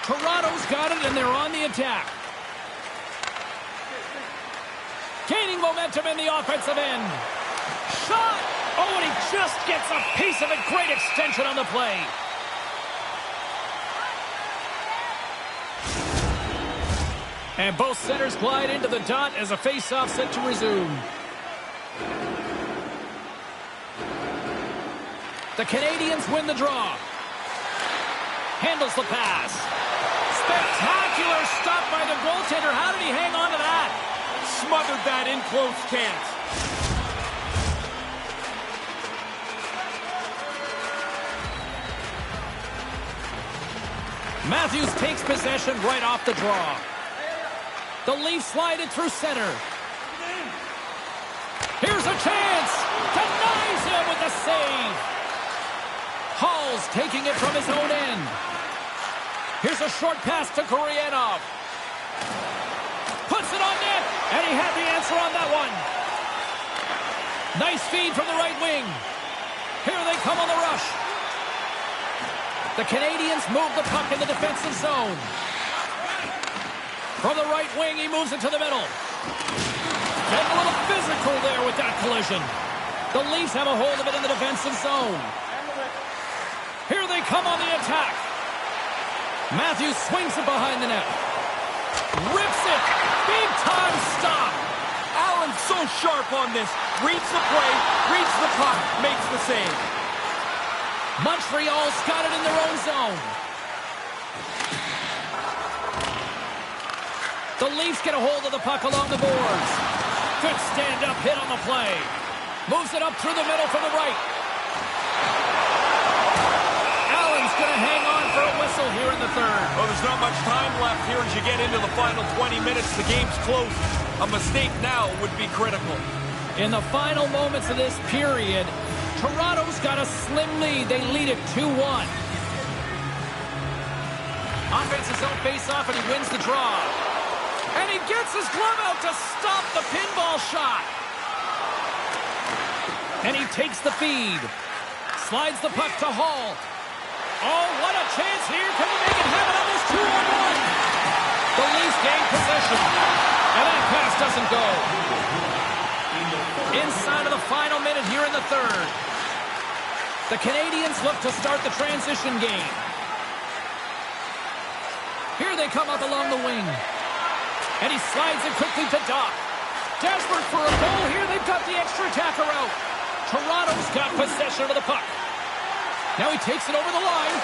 [SPEAKER 1] Toronto's got it, and they're on the attack. Gaining momentum in the offensive end. Shot! Oh, and he just gets a piece of it. Great extension on the play. And both centers glide into the dot as a face-off set to resume. The Canadians win the draw. Handles the pass. Spectacular stop by the goaltender. How did he hang on to that?
[SPEAKER 2] Smothered that in close chance.
[SPEAKER 1] Matthews takes possession right off the draw. The Leafs slide it through center. Here's a chance. Denies him with the save. Hall's taking it from his own end. Here's a short pass to Koreanov. Puts it on net. And he had the answer on that one. Nice feed from the right wing. Here they come on the rush. The Canadians move the puck in the defensive zone. From the right wing, he moves it to the middle. Getting a little physical there with that collision. The Leafs have a hold of it in the defensive zone. Here they come on the attack. Matthews swings it behind the net. Rips it. Big time stop.
[SPEAKER 2] Allen's so sharp on this. Reads the play, reads the puck, makes the save.
[SPEAKER 1] Montreal's got it in their own zone. The Leafs get a hold of the puck along the boards. Good stand-up hit on the play. Moves it up through the middle from the right. Allen's going to hang on for a whistle here in the third.
[SPEAKER 2] Well, there's not much time left here as you get into the final 20 minutes. The game's close. A mistake now would be critical.
[SPEAKER 1] In the final moments of this period, Toronto's got a slim lead. They lead it 2-1. Offense his own face-off, and he wins the draw. And he gets his glove out to stop the pinball shot. And he takes the feed. Slides the puck to Hall. Oh, what a chance here. Can he make it happen on this 2-on-1? The Leafs gain possession. And that pass doesn't go. Inside of the final minute here in the third. The Canadians look to start the transition game. Here they come up along the wing. And he slides it quickly to Doc. Desperate for a goal here. They've got the extra attacker out. Toronto's got possession of the puck. Now he takes it over the line.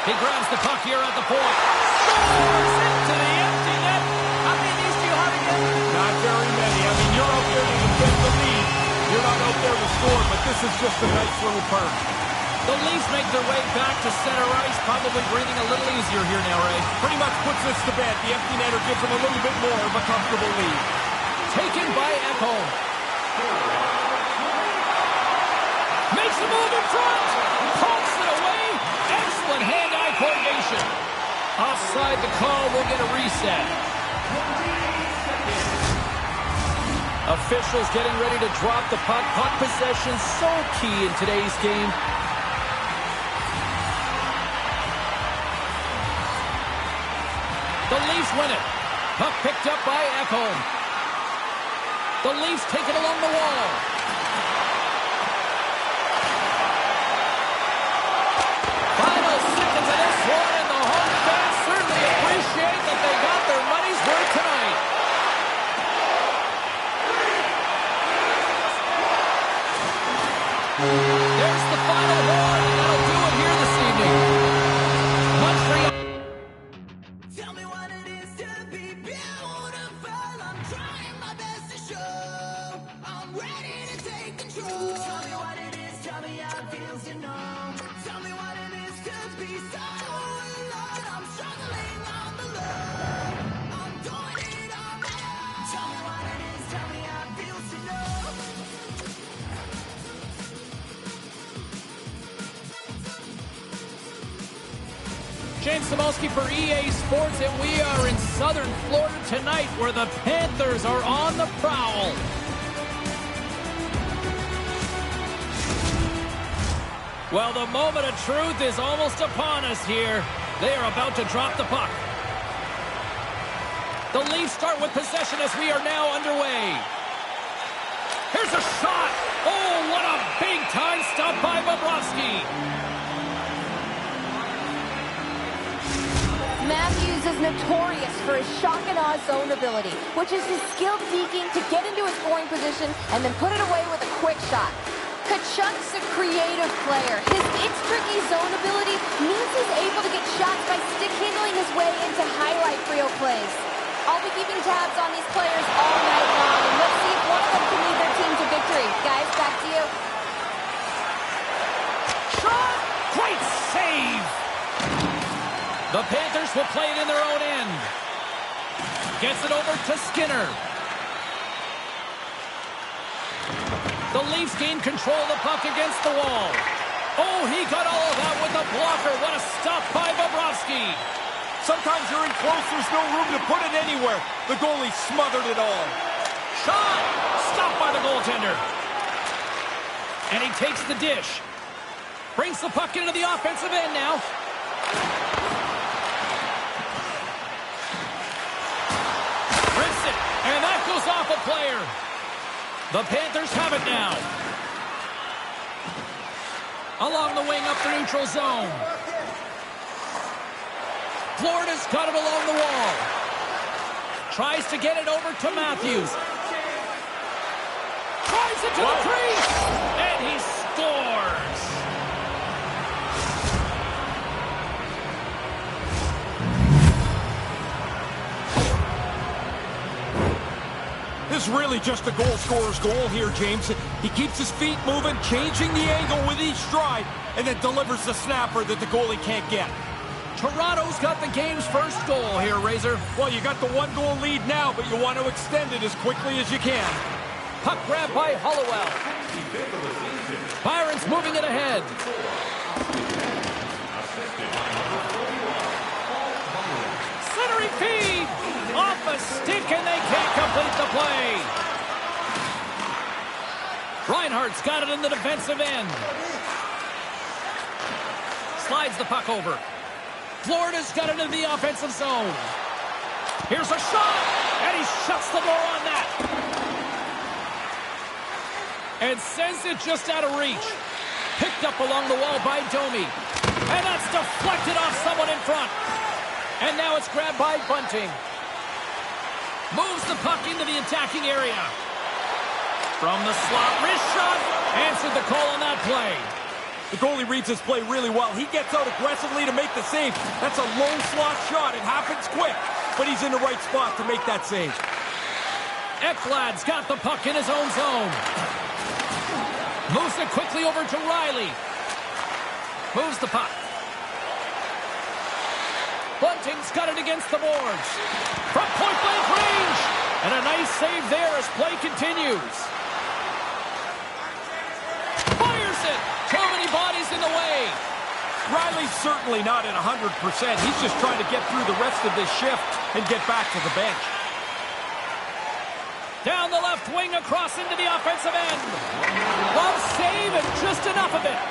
[SPEAKER 1] He grabs the puck here at the point. Scores into the empty net. How many of these do you have again?
[SPEAKER 2] Not very many. I mean, you're out there to defend the lead. You're not out there to score, but this is just a nice little perk.
[SPEAKER 1] The Leafs make their way back to center ice, probably breathing a little easier here now, Ray.
[SPEAKER 2] Pretty much puts this to bed. The empty netter gives them a little bit more of a comfortable lead.
[SPEAKER 1] Taken by Ekholm. Makes a move in front. Pokes it away. Excellent hand-eye coordination. Offside the call. We'll get a reset. Officials getting ready to drop the puck. Puck possession so key in today's game. The Leafs win it. Puck picked up by Ekholm. The Leafs take it along the wall. Final seconds of this one, and the home fans certainly appreciate that they got their money's worth tonight. There's the final horn, and that'll do it here this evening. Montreal.
[SPEAKER 5] Tell me what it is to be beautiful. I'm trying my best to show. I'm ready to take control. Tell me what it is. Tell me how it feels to know. Tell me what it is to be so alone. I'm struggling on the low. I'm doing it on my own. Tell me what it is. Tell me how it feels to know.
[SPEAKER 1] James Samolsky for EA Sports, and we are in southern Florida tonight where the Panthers are on the prowl. Well, the moment of truth is almost upon us here. They are about to drop the puck. The Leafs start with possession as we are now underway. Here's a shot. Oh, what a big-time stop by Bobrovsky.
[SPEAKER 4] Matthews is notorious for his shock and awe zone ability, which is his skilled seeking to get into his scoring position and then put it away with a quick shot. Kachuk's a creative player. His It's Tricky zone ability means he's able to get shots by stick handling his way into highlight reel plays. I'll be keeping tabs on these players all night long, and let's see if one of them can lead their team to victory. Guys, back to you.
[SPEAKER 1] Shot! Great save! The Panthers will play it in their own end. Gets it over to Skinner. The Leafs gain control of the puck against the wall. Oh, he got all of that with a blocker. What a stop by Bobrovsky.
[SPEAKER 2] Sometimes you're in close, there's no room to put it anywhere. The goalie smothered it all.
[SPEAKER 1] Shot! Stopped by the goaltender. And he takes the dish. Brings the puck into the offensive end now. Rips it, and that goes off a player. The Panthers have it now. Along the wing up the neutral zone. Florida's got it along the wall. Tries to get it over to Matthews. Tries it to the crease. And he scores.
[SPEAKER 2] This is really just a goal scorer's goal here, James. He keeps his feet moving, changing the angle with each stride, and then delivers the snapper that the goalie can't get.
[SPEAKER 1] Toronto's got the game's first goal here, Razor.
[SPEAKER 2] Well, you got the one-goal lead now, but you want to extend it as quickly as you can.
[SPEAKER 1] Puck grab by Hollowell. Byron's moving it ahead. Centering feed! Off a stick, and they can't complete the play. Reinhardt's got it in the defensive end. Slides the puck over. Florida's got it in the offensive zone. Here's a shot, and he shuts the door on that. And sends it just out of reach. Picked up along the wall by Domi. And that's deflected off someone in front. And now it's grabbed by Bunting. Moves the puck into the attacking area. From the slot, wrist shot. Answered the call on that play.
[SPEAKER 2] The goalie reads his play really well. He gets out aggressively to make the save. That's a low slot shot. It happens quick, but he's in the right spot to make that save.
[SPEAKER 1] Ekblad's got the puck in his own zone. Moves it quickly over to Riley. Moves the puck. Bunting's got it against the boards. From point-blank range. And a nice save there as play continues. Fires it. Too many bodies in the way.
[SPEAKER 2] Riley's certainly not at 100%. He's just trying to get through the rest of this shift and get back to the bench.
[SPEAKER 1] Down the left wing across into the offensive end. Love save and just enough of it.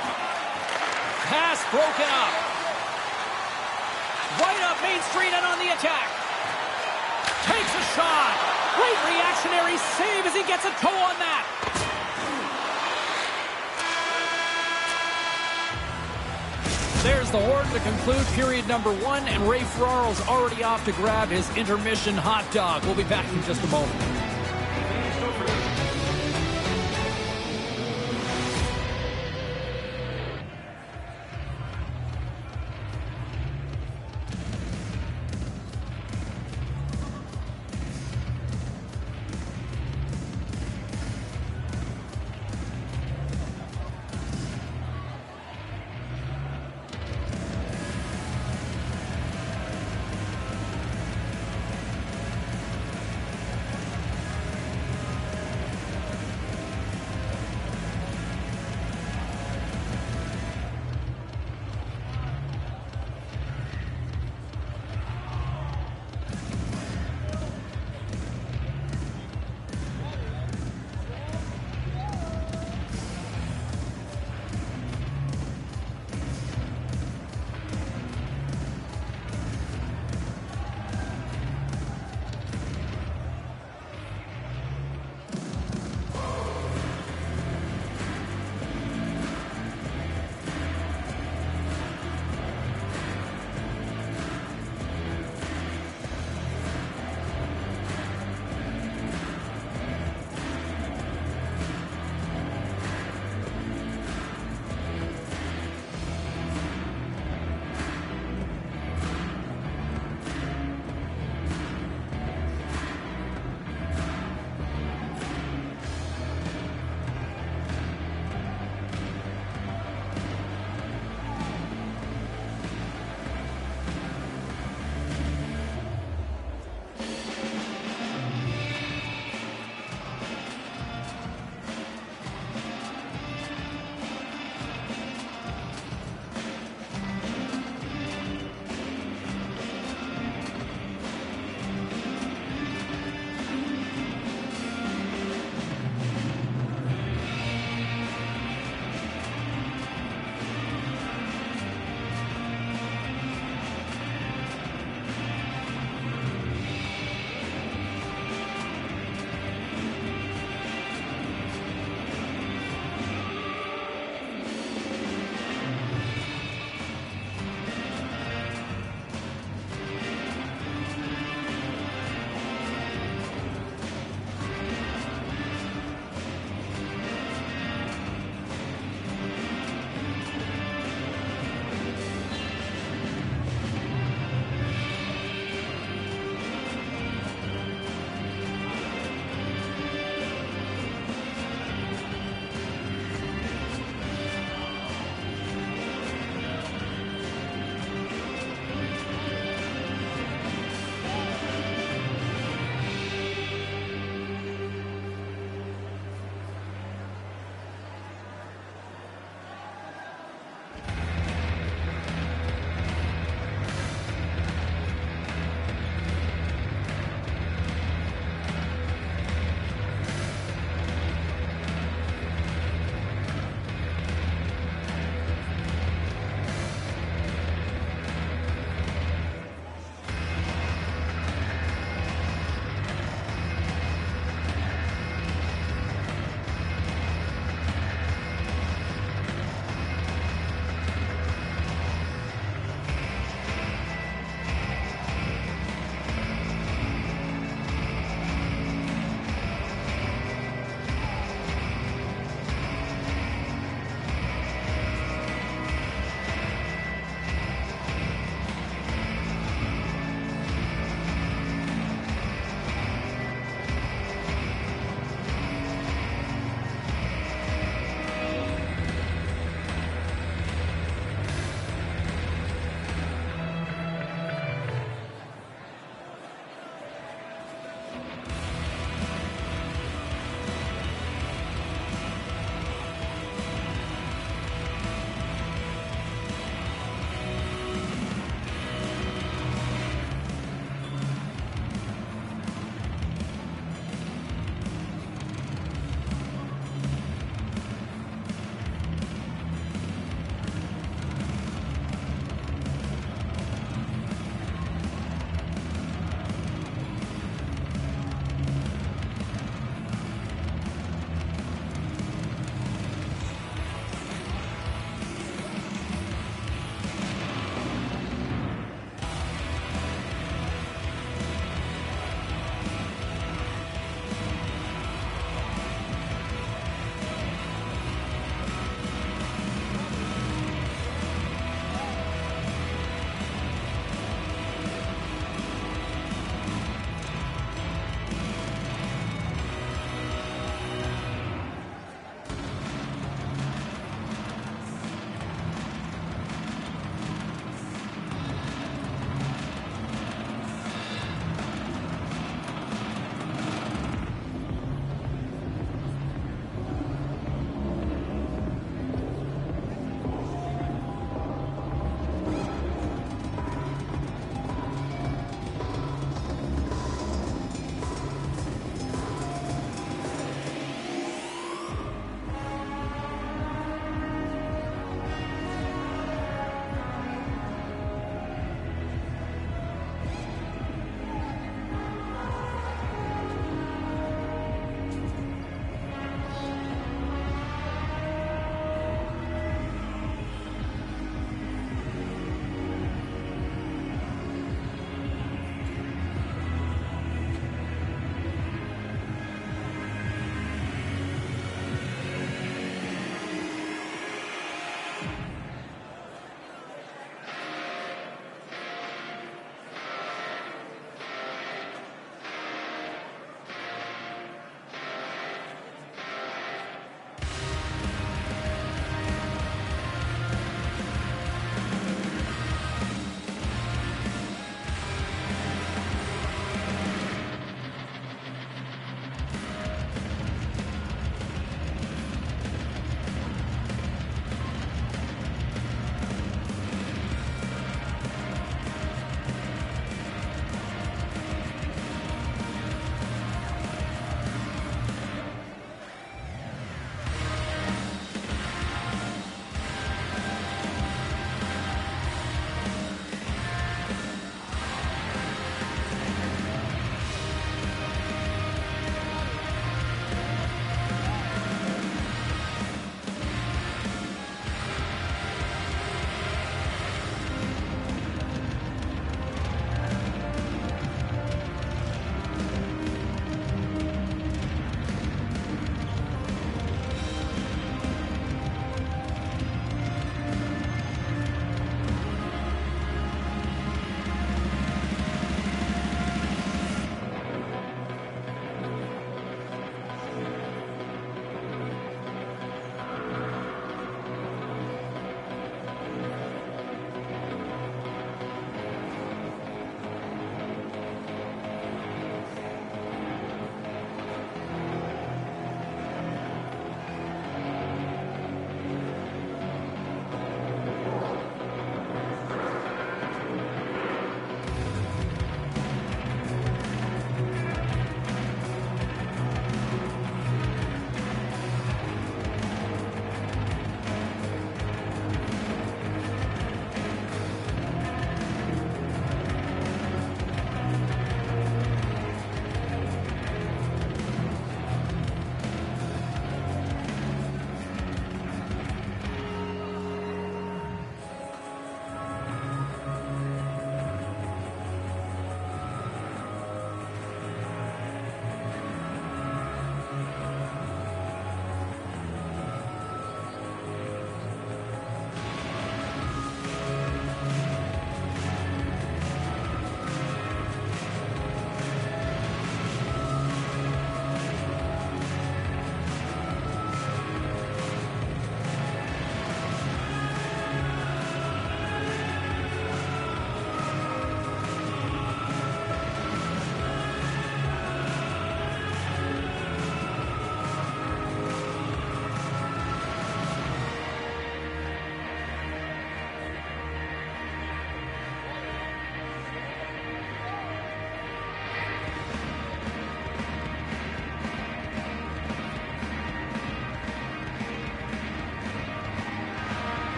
[SPEAKER 1] Pass broken up. Right up Main Street and on the attack. Takes a shot. Great reactionary save as he gets a toe on that. There's the horn to conclude period number 1, and Ray Ferraro's already off to grab his intermission hot dog. We'll be back in just a moment.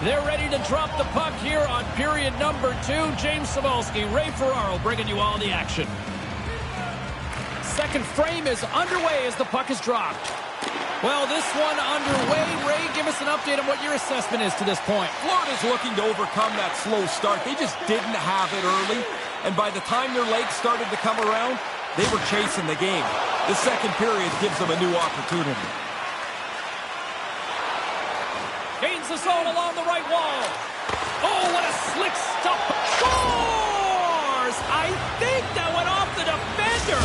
[SPEAKER 1] They're ready to drop the puck here on period number 2. James Cybulski, Ray Ferraro bringing you all the action. Second frame is underway as the puck is dropped. Well, this one underway. Ray, give us an update on what your assessment is to this point.
[SPEAKER 2] Florida's looking to overcome that slow start. They just didn't have it early, and by the time their legs started to come around, they were chasing the game. The second period gives them a new opportunity.
[SPEAKER 1] Gains the zone along the right wall. Oh, what a slick stop. Scores! I think that went off the defender.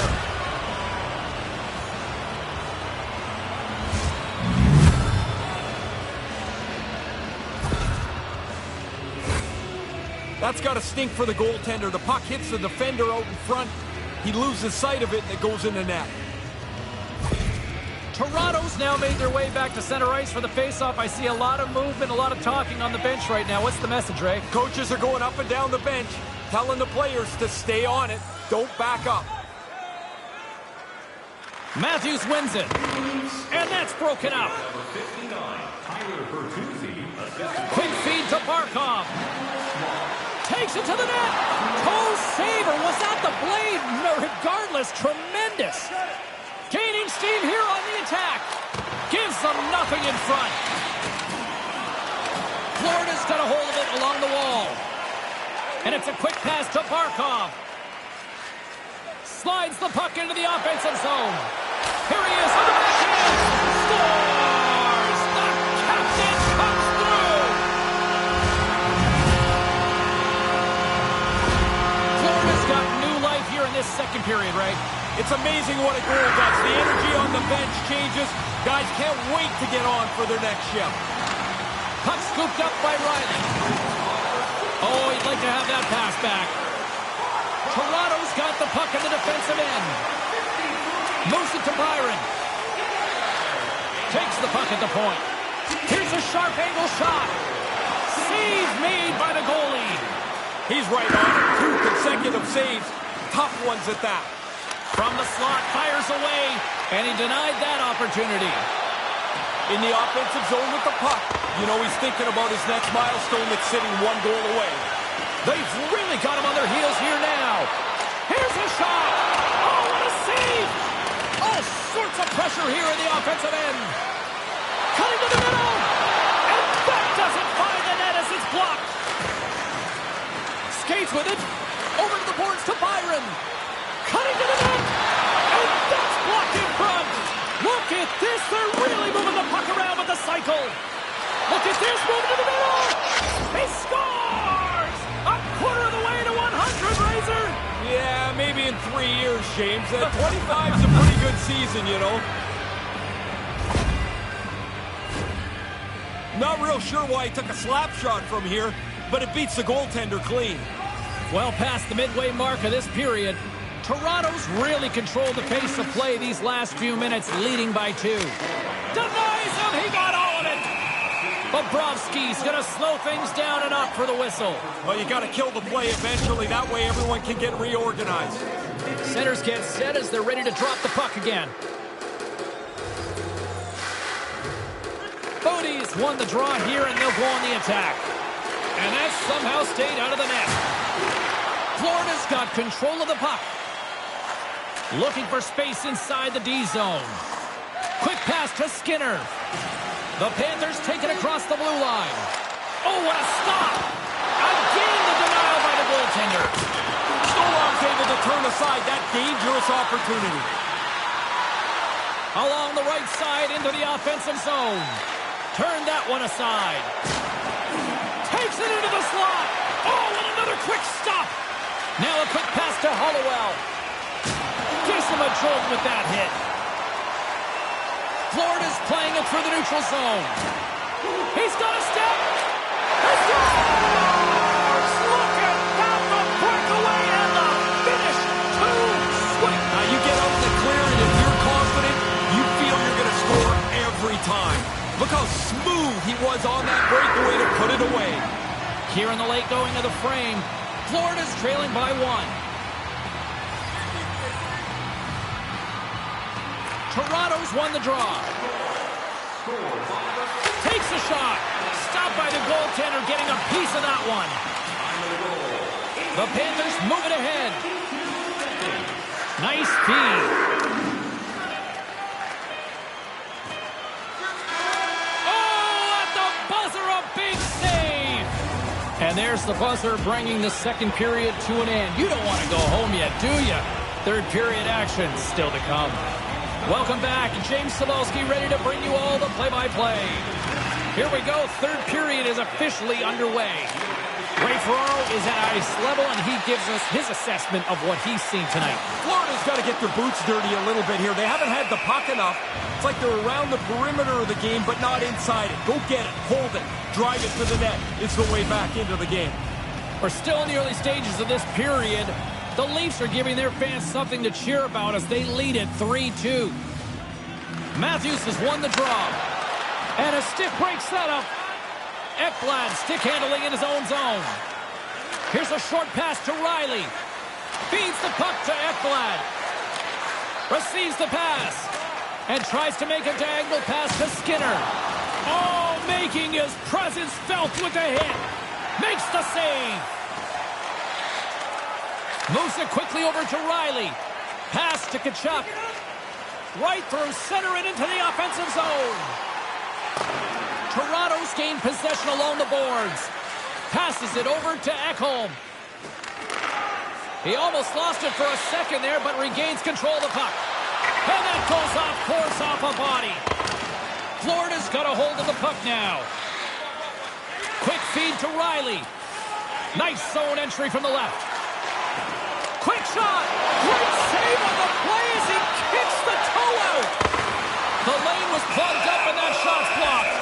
[SPEAKER 2] That's got to stink for the goaltender. The puck hits the defender out in front. He loses sight of it, and it goes in the net.
[SPEAKER 1] Toronto's now made their way back to center ice for the faceoff. I see a lot of movement, a lot of talking on the bench right now. What's the message, Ray?
[SPEAKER 2] Coaches are going up and down the bench, telling the players to stay on it. Don't back up.
[SPEAKER 1] Matthews wins it. And that's broken up.
[SPEAKER 3] Number 59, Tyler Bertuzzi, assistant.
[SPEAKER 1] Quick feed to Barkov. Takes it to the net. Toe saver. Was that the blade? No, regardless, tremendous. Gaining steam here on the attack. Gives them nothing in front. Florida's got a hold of it along the wall. And it's a quick pass to Barkov. Slides the puck into the offensive zone. Here he is on the backhand. Scores! The captain comes through. Florida's got new life here in this second period, right?
[SPEAKER 2] It's amazing what a goal does. The energy on the bench changes. Guys can't wait to get on for their next shift.
[SPEAKER 1] Puck scooped up by Riley. Oh, he'd like to have that pass back. Toronto's got the puck in the defensive end. Moves it to Byron. Takes the puck at the point. Here's a sharp angle shot. Save made by the goalie.
[SPEAKER 2] He's right on it. 2 consecutive saves. Tough ones at that.
[SPEAKER 1] From the slot, fires away, and he denied that opportunity.
[SPEAKER 2] In the offensive zone with the puck. You know he's thinking about his next milestone that's sitting 1 goal away.
[SPEAKER 1] They've really got him on their heels here now. Here's a shot. Oh, what a save. All sorts of pressure here in the offensive end. Cutting to the middle. And that doesn't find the net as it's blocked. Skates with it. Over to the boards to Byron. Cutting to the net. And that's blocked in front. Look at this. They're really moving the puck around with the cycle. Look at this. Moving to the middle. He scores. A quarter of the way to 100, Razor.
[SPEAKER 2] Yeah, maybe in 3 years, James. 25's a pretty good season, you know. Not real sure why he took a slap shot from here, but it beats the goaltender clean.
[SPEAKER 1] Well past the midway mark of this period, Toronto's really controlled the pace of play these last few minutes, leading by 2. Denies him. He got all of it. Bobrovsky's going to slow things down and up for the whistle.
[SPEAKER 2] Well, you got to kill the play eventually. That way everyone can get reorganized.
[SPEAKER 1] Centers get set as they're ready to drop the puck again. Bodie's won the draw here, and they'll go on the attack. And that somehow stayed out of the net. Florida's got control of the puck. Looking for space inside the D zone. Quick pass to Skinner. The Panthers take it across the blue line. Oh, what a stop! Again, the denial by the goaltender.
[SPEAKER 2] Stolar's able to turn aside that dangerous opportunity.
[SPEAKER 1] Along the right side into the offensive zone. Turn that one aside. Takes it into the slot. Oh, and another quick stop. Now a quick pass to Hollowell. Gives him a jolt with that hit. Florida's playing it through the neutral zone. He's got a step. He scores! Look at that, the breakaway and the finish. Too swift.
[SPEAKER 2] Now you get out in the clear, and if you're confident, you feel you're going to score every time. Look how smooth he was on that breakaway to put it away.
[SPEAKER 1] Here in the late going of the frame, Florida's trailing by 1. Toronto's won the draw. Takes a shot. Stopped Stopped by the goaltender, getting a piece of that one. The Panthers move it ahead. Nice feed. And there's the buzzer, bringing the second period to an end. You don't want to go home yet, do you? Third period action still to come. Welcome back. James Cebulski ready to bring you all the play-by-play. Here we go. Third period is officially underway. Ray Ferraro is at ice level, and he gives us his assessment of what he's seen tonight.
[SPEAKER 2] Florida's got to get their boots dirty a little bit here. They haven't had the puck enough. It's like they're around the perimeter of the game, but not inside it. Go get it. Hold it. Drive it to the net. It's the way back into the game.
[SPEAKER 1] We're still in the early stages of this period. The Leafs are giving their fans something to cheer about as they lead it 3-2. Matthews has won the draw. And a stick break setup. Ekblad stick handling in his own zone. Here's a short pass to Riley. Feeds the puck to Ekblad. Receives the pass. And tries to make a diagonal pass to Skinner. Oh, making his presence felt with the hit. Makes the save. Moves it quickly over to Riley. Pass to Tkachuk. Right through center and into the offensive zone. Toronto's gained possession along the boards. Passes it over to Ekholm. He almost lost it for a second there, but regains control of the puck. And that goes off course off a body. Florida's got a hold of the puck now. Quick feed to Riley. Nice zone entry from the left. Quick shot. Great save on the play as he kicks the toe out. The lane was plugged up and that shot's blocked.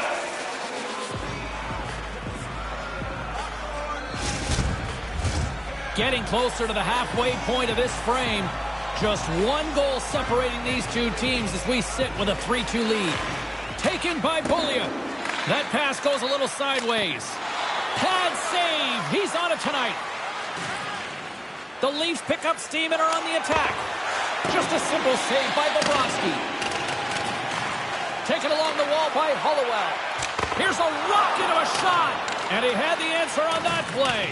[SPEAKER 1] Getting closer to the halfway point of this frame. Just one goal separating these two teams as we sit with a 3-2 lead. Taken by Bullia. That pass goes a little sideways. Pad save. He's on it tonight. The Leafs pick up steam and are on the attack. Just a simple save by Bobrovsky. Taken along the wall by Hollowell. Here's a rock into a shot. And he had the answer on that play.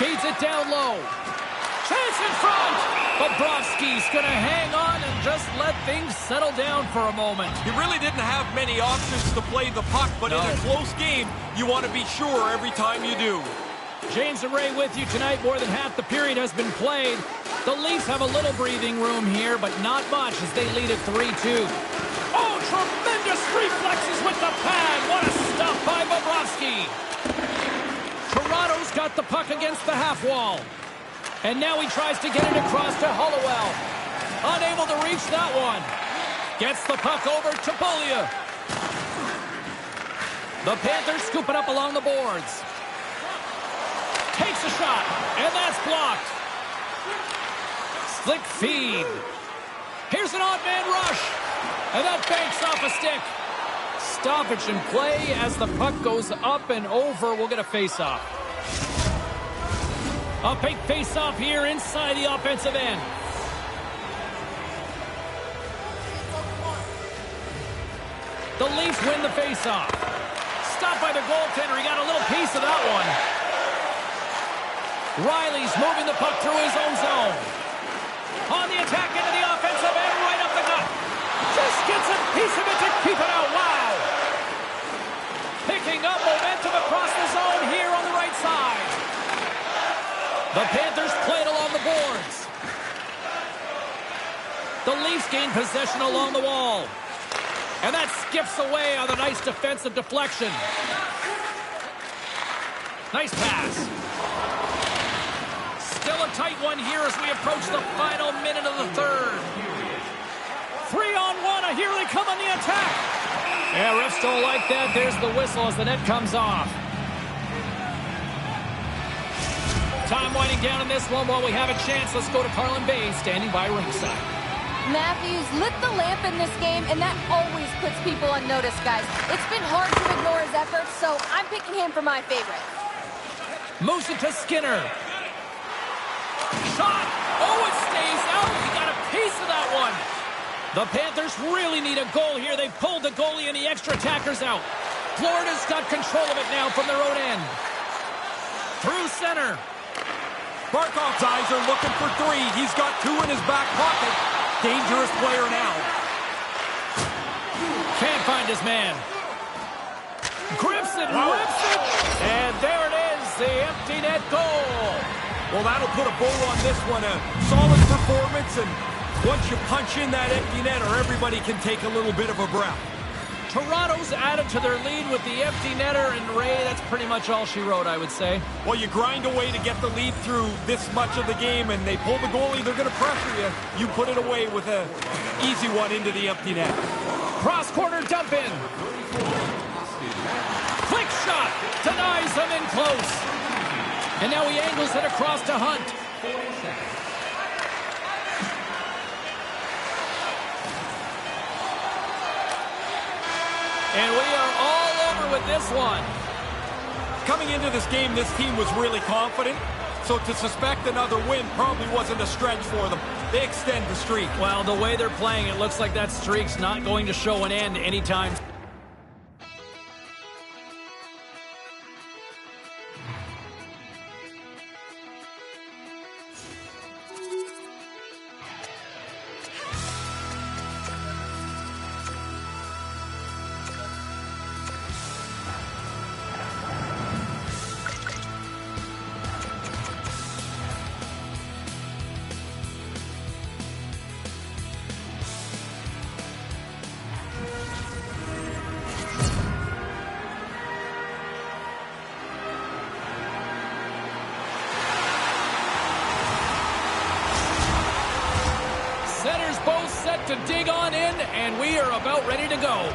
[SPEAKER 1] Feeds it down low. Chance in front. Bobrovsky's going to hang on and just let things settle down for a moment.
[SPEAKER 2] He really didn't have many options to play the puck, but in a close game, you want to be sure every time you do.
[SPEAKER 1] James and Ray with you tonight. More than half the period has been played. The Leafs have a little breathing room here, but not much as they lead at 3-2. Oh, tremendous reflexes with the pad. What a stuff by Bobrovsky. Toronto's got the puck against the half wall. And now he tries to get it across to Hollowell. Unable to reach that one. Gets the puck over to Bullia. The Panthers scoop it up along the boards. Takes a shot, and that's blocked. Slick feed. Here's an odd man rush. And that banks off a stick. Stoppage in play as the puck goes up and over. We'll get a face-off. A big face-off here inside the offensive end. The Leafs win the face-off. Stopped by the goaltender. He got a little piece of that one. Riley's moving the puck through his own zone. On the attack into the offensive end, right up the gut. Just gets a piece of it to keep it out. Wow. Picking up momentum across the zone here on the right side. The Panthers play it along the boards. The Leafs gain possession along the wall. And that skips away on a nice defensive deflection. Nice pass. Still a tight one here as we approach the final minute of the third. 3-on-1, here they come on the attack. Yeah, refs don't like that. There's the whistle as the net comes off. Time winding down in this one while we have a chance. Let's go to Carlin Bay, standing by ringside.
[SPEAKER 4] Matthews lit the lamp in this game, and that always puts people on notice, guys. It's been hard to ignore his efforts, so I'm picking him for my favorite.
[SPEAKER 1] Moves it to Skinner. Shot! Oh, it stays out. He got a piece of that one. The Panthers really need a goal here. They pulled the goalie and the extra attackers out. Florida's got control of it now from their own end. Through center.
[SPEAKER 2] Barkov's eyes are looking for three. He's got two in his back pocket. Dangerous player now.
[SPEAKER 1] Can't find his man. Grips it, rips it, and there it is, the empty net goal.
[SPEAKER 2] Well, that'll put a bow on this one. A solid performance, and once you punch in that empty netter, everybody can take a little bit of a breath.
[SPEAKER 1] Toronto's added to their lead with the empty netter, and Ray, that's pretty much all she wrote, I would say.
[SPEAKER 2] Well, you grind away to get the lead through this much of the game, and they pull the goalie, they're going to pressure you. You put it away with an easy one into the empty net.
[SPEAKER 1] Cross-corner dump in. Quick shot. Denies them in close. And now he angles it across to Hunt. And we are all over with this one.
[SPEAKER 2] Coming into this game, this team was really confident. So to suspect another win probably wasn't a stretch for them. They extend the streak.
[SPEAKER 1] Well, the way they're playing, it looks like that streak's not going to show an end anytime. Centers both set to dig on in, and we are about ready to go.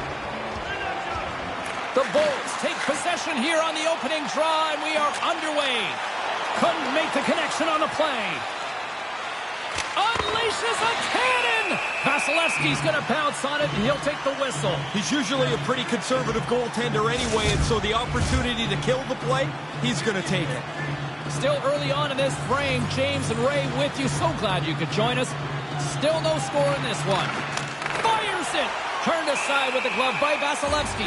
[SPEAKER 1] The Bulls take possession here on the opening draw, and we are underway. Couldn't make the connection on the play. Unleashes a cannon! Vasilevsky's going to bounce on it, and he'll take the whistle.
[SPEAKER 2] He's usually a pretty conservative goaltender anyway, and so the opportunity to kill the play, he's going to take it.
[SPEAKER 1] Still early on in this frame, James and Ray with you. So glad you could join us. Still no score in this one. Fires it! Turned aside with the glove by Vasilevsky.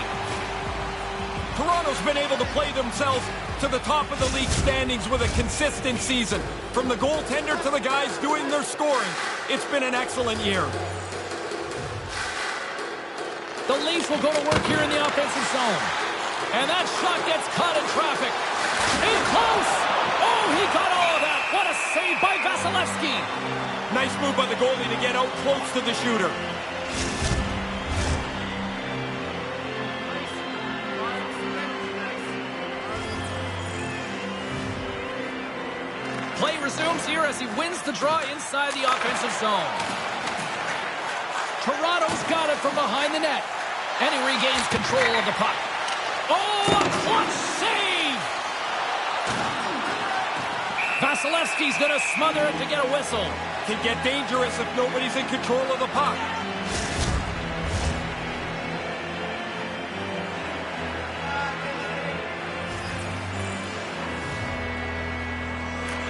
[SPEAKER 2] Toronto's been able to play themselves to the top of the league standings with a consistent season. From the goaltender to the guys doing their scoring, it's been an excellent year.
[SPEAKER 1] The Leafs will go to work here in the offensive zone. And that shot gets caught in traffic. In close! Oh, he got all of that! What a save by Vasilevsky!
[SPEAKER 2] Nice move by the goalie to get out close to the shooter.
[SPEAKER 1] Play resumes here as he wins the draw inside the offensive zone. Toronto's got it from behind the net. And he regains control of the puck. Oh, a clutch save! Vasilevsky's going to smother it to get a whistle.
[SPEAKER 2] Can get dangerous if nobody's in control of the puck.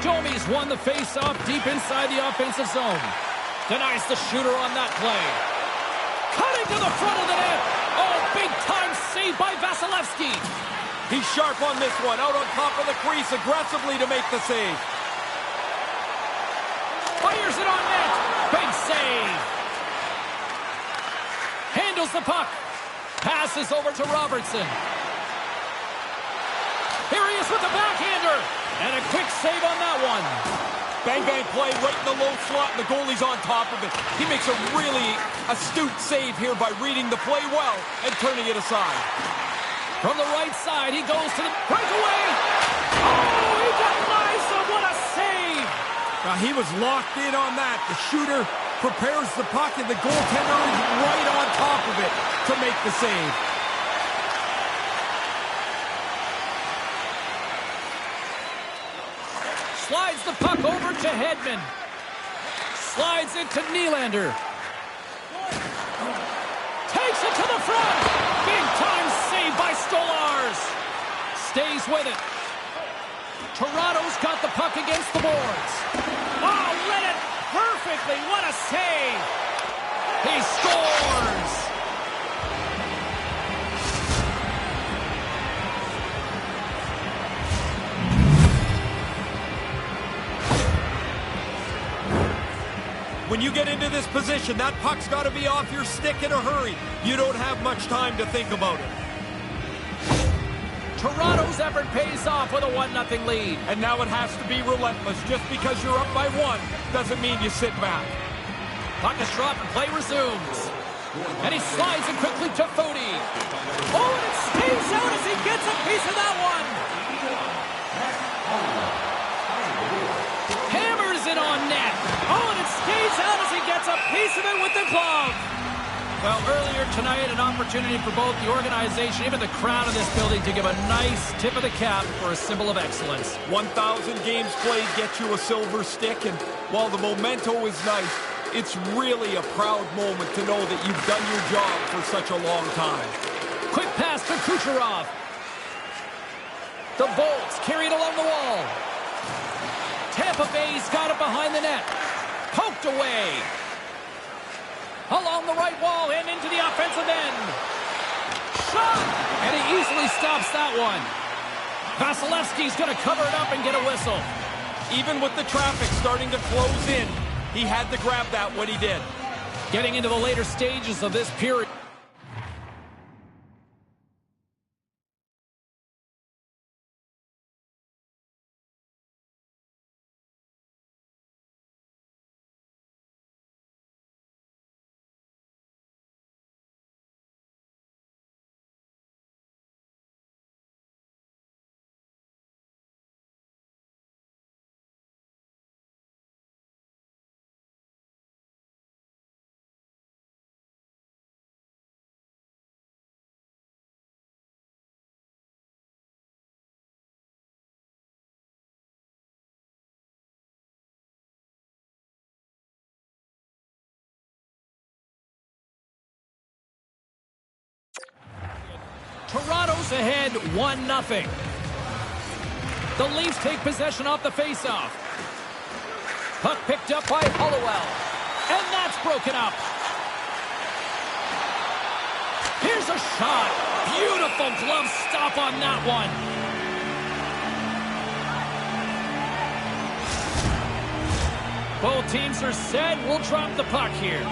[SPEAKER 1] Domi's won the face-off deep inside the offensive zone. Denies the shooter on that play. Cutting to the front of the net. Oh, big-time save by Vasilevsky.
[SPEAKER 2] He's sharp on this one. Out on top of the crease aggressively to make the save.
[SPEAKER 1] Fires it on net. Big save. Handles the puck. Passes over to Robertson. Here he is with the backhander. And a quick save on that one.
[SPEAKER 2] Bang-bang play right in the low slot, and the goalie's on top of it. He makes a really astute save here by reading the play well and turning it aside.
[SPEAKER 1] From the right side, he goes to the breakaway. Oh, he denies him. What a save.
[SPEAKER 2] Now, he was locked in on that. The shooter prepares the puck, and the goaltender is right on top of it to make the save.
[SPEAKER 1] Slides the puck over to Hedman. Slides it to Nylander. Takes it to the front. Big time save by Stolarz. Stays with it. Toronto's got the puck against the boards. Oh, read it perfectly. What a save. He scores.
[SPEAKER 2] When you get into this position, that puck's got to be off your stick in a hurry. You don't have much time to think about it.
[SPEAKER 1] Toronto's effort pays off with a 1-0 lead.
[SPEAKER 2] And now it has to be relentless. Just because you're up by 1 doesn't mean you sit back.
[SPEAKER 1] Puck is dropped and play resumes. And he slides it quickly to Foudy. Oh, and it stays out as he gets a piece of that one. Hammers it on net. Oh, and it stays out as he gets a piece of it with the glove. Well, earlier tonight, an opportunity for both the organization, even the crowd of this building, to give a nice tip of the cap for a symbol of excellence.
[SPEAKER 2] 1,000 games played gets you a silver stick, and while the memento is nice, it's really a proud moment to know that you've done your job for such a long time.
[SPEAKER 1] Quick pass to Kucherov. The Bolts carry it along the wall. Tampa Bay's got it behind the net. Poked away. Along the right wall and into the offensive end. Shot! And he easily stops that one. Vasilevsky's going to cover it up and get a whistle.
[SPEAKER 2] Even with the traffic starting to close in, he had to grab that when he did.
[SPEAKER 1] Getting into the later stages of this period. Toronto's ahead 1-0. The Leafs take possession off the faceoff. Puck picked up by Hollowell. And that's broken up. Here's a shot. Beautiful glove stop on that one. Both teams are set. We'll drop the puck here.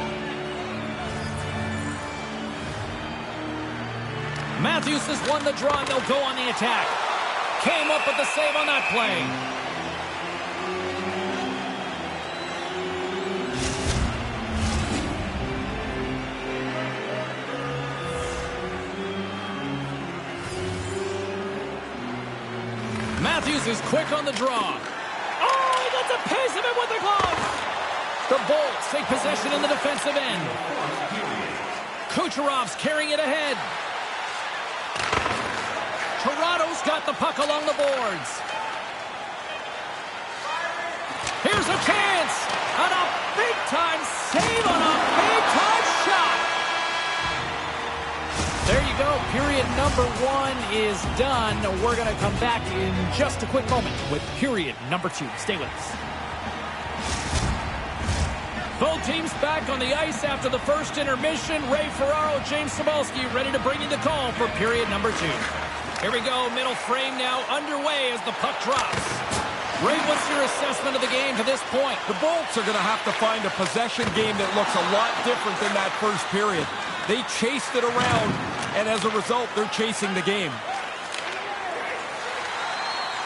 [SPEAKER 1] Matthews has won the draw, and they'll go on the attack. Came up with the save on that play. Matthews is quick on the draw. Oh, he gets a piece of it with the glove. The Bolts take possession in the defensive end. Kucherov's carrying it ahead. Toronto's got the puck along the boards. Here's a chance. And a big-time save on a big-time shot. There you go. Period number 1 is done. We're going to come back in just a quick moment with period number 2. Stay with us. Both teams back on the ice after the first intermission. Ray Ferraro, James Cybulski ready to bring you the call for period number 2. Here we go, middle frame now underway as the puck drops. Ray, what's your assessment of the game to this point?
[SPEAKER 2] The Bolts are going to have to find a possession game that looks a lot different than that first period. They chased it around, and as a result, they're chasing the game.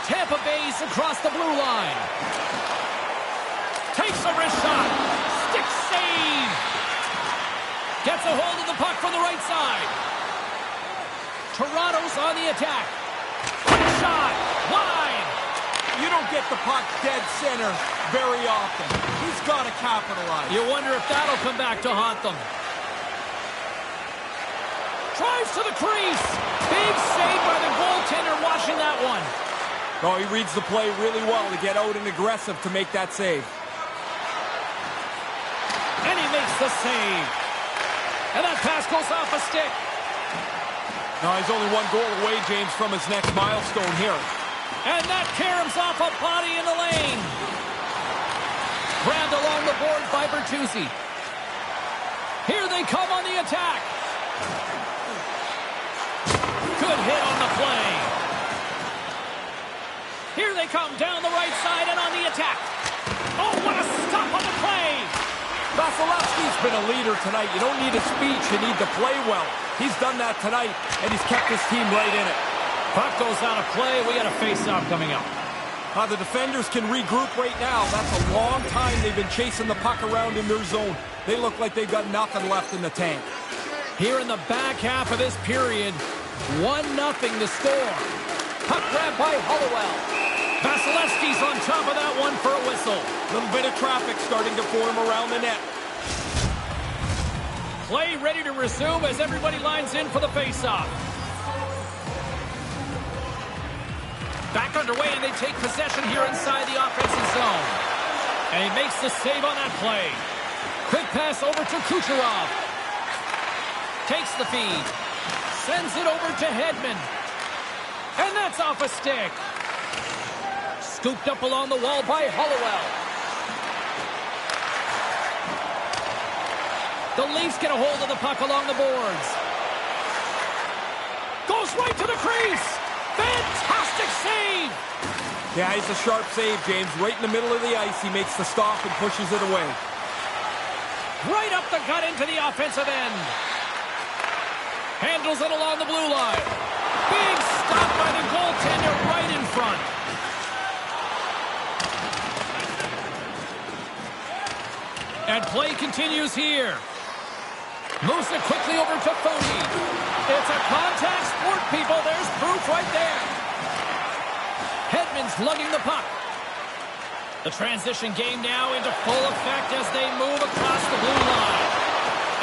[SPEAKER 1] Tampa Bay's across the blue line. Takes a wrist shot. Stick save. Gets a hold of the puck from the right side. Toronto's on the attack. Quick shot. Wide.
[SPEAKER 2] You don't get the puck dead center very often. He's got to capitalize.
[SPEAKER 1] You wonder if that'll come back to haunt them. Drives to the crease. Big save by the goaltender watching that one.
[SPEAKER 2] Oh, he reads the play really well to get out and aggressive to make that save.
[SPEAKER 1] And he makes the save. And that pass goes off a stick.
[SPEAKER 2] Now he's only 1 goal away, James, from his next milestone here.
[SPEAKER 1] And that caroms off a body in the lane. Grabbed along the boards by Bertuzzi. Here they come on the attack. Good hit on the play. Here they come down the right side and on the attack. Oh, what a stop on the play.
[SPEAKER 2] Vasilevsky's been a leader tonight. You don't need a speech. You need to play well. He's done that tonight, and he's kept his team right in it.
[SPEAKER 1] Puck goes out of play. We got a face-off coming up.
[SPEAKER 2] The defenders can regroup right now. That's a long time they've been chasing the puck around in their zone. They look like they've got nothing left in the tank.
[SPEAKER 1] Here in the back half of this period, 1-0 to score. Puck grab by Hollowell. Vasilevsky's on top of that one for a whistle.
[SPEAKER 2] Little bit of traffic starting to form around the net.
[SPEAKER 1] Play ready to resume as everybody lines in for the face-off. Back underway, and they take possession here inside the offensive zone. And he makes the save on that play. Quick pass over to Kucherov. Takes the feed. Sends it over to Hedman. And that's off a stick. Scooped up along the wall by Hollowell. The Leafs get a hold of the puck along the boards. Goes right to the crease. Fantastic save!
[SPEAKER 2] Yeah, it's a sharp save, James. Right in the middle of the ice, he makes the stop and pushes it away.
[SPEAKER 1] Right up the gut into the offensive end. Handles it along the blue line. Big stop by the goaltender right in front. And play continues here. Moves it quickly over to Fody. It's a contact sport, people. There's proof right there. Hedman's lugging the puck. The transition game now into full effect as they move across the blue line.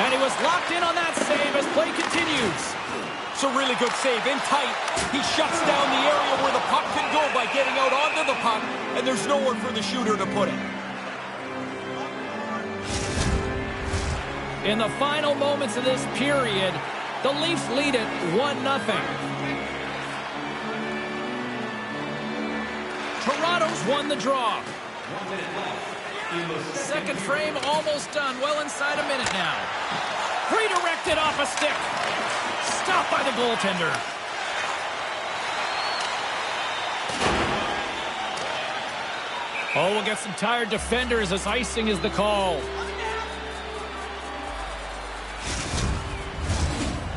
[SPEAKER 1] And he was locked in on that save as play continues.
[SPEAKER 2] It's a really good save. In tight, he shuts down the area where the puck can go by getting out onto the puck, and there's nowhere for the shooter to put it.
[SPEAKER 1] In the final moments of this period, the Leafs lead it 1-0. Toronto's won the draw. Second frame almost done. Well inside a minute now. Redirected off a stick. Stopped by the goaltender. Oh, we'll get some tired defenders as icing is the call.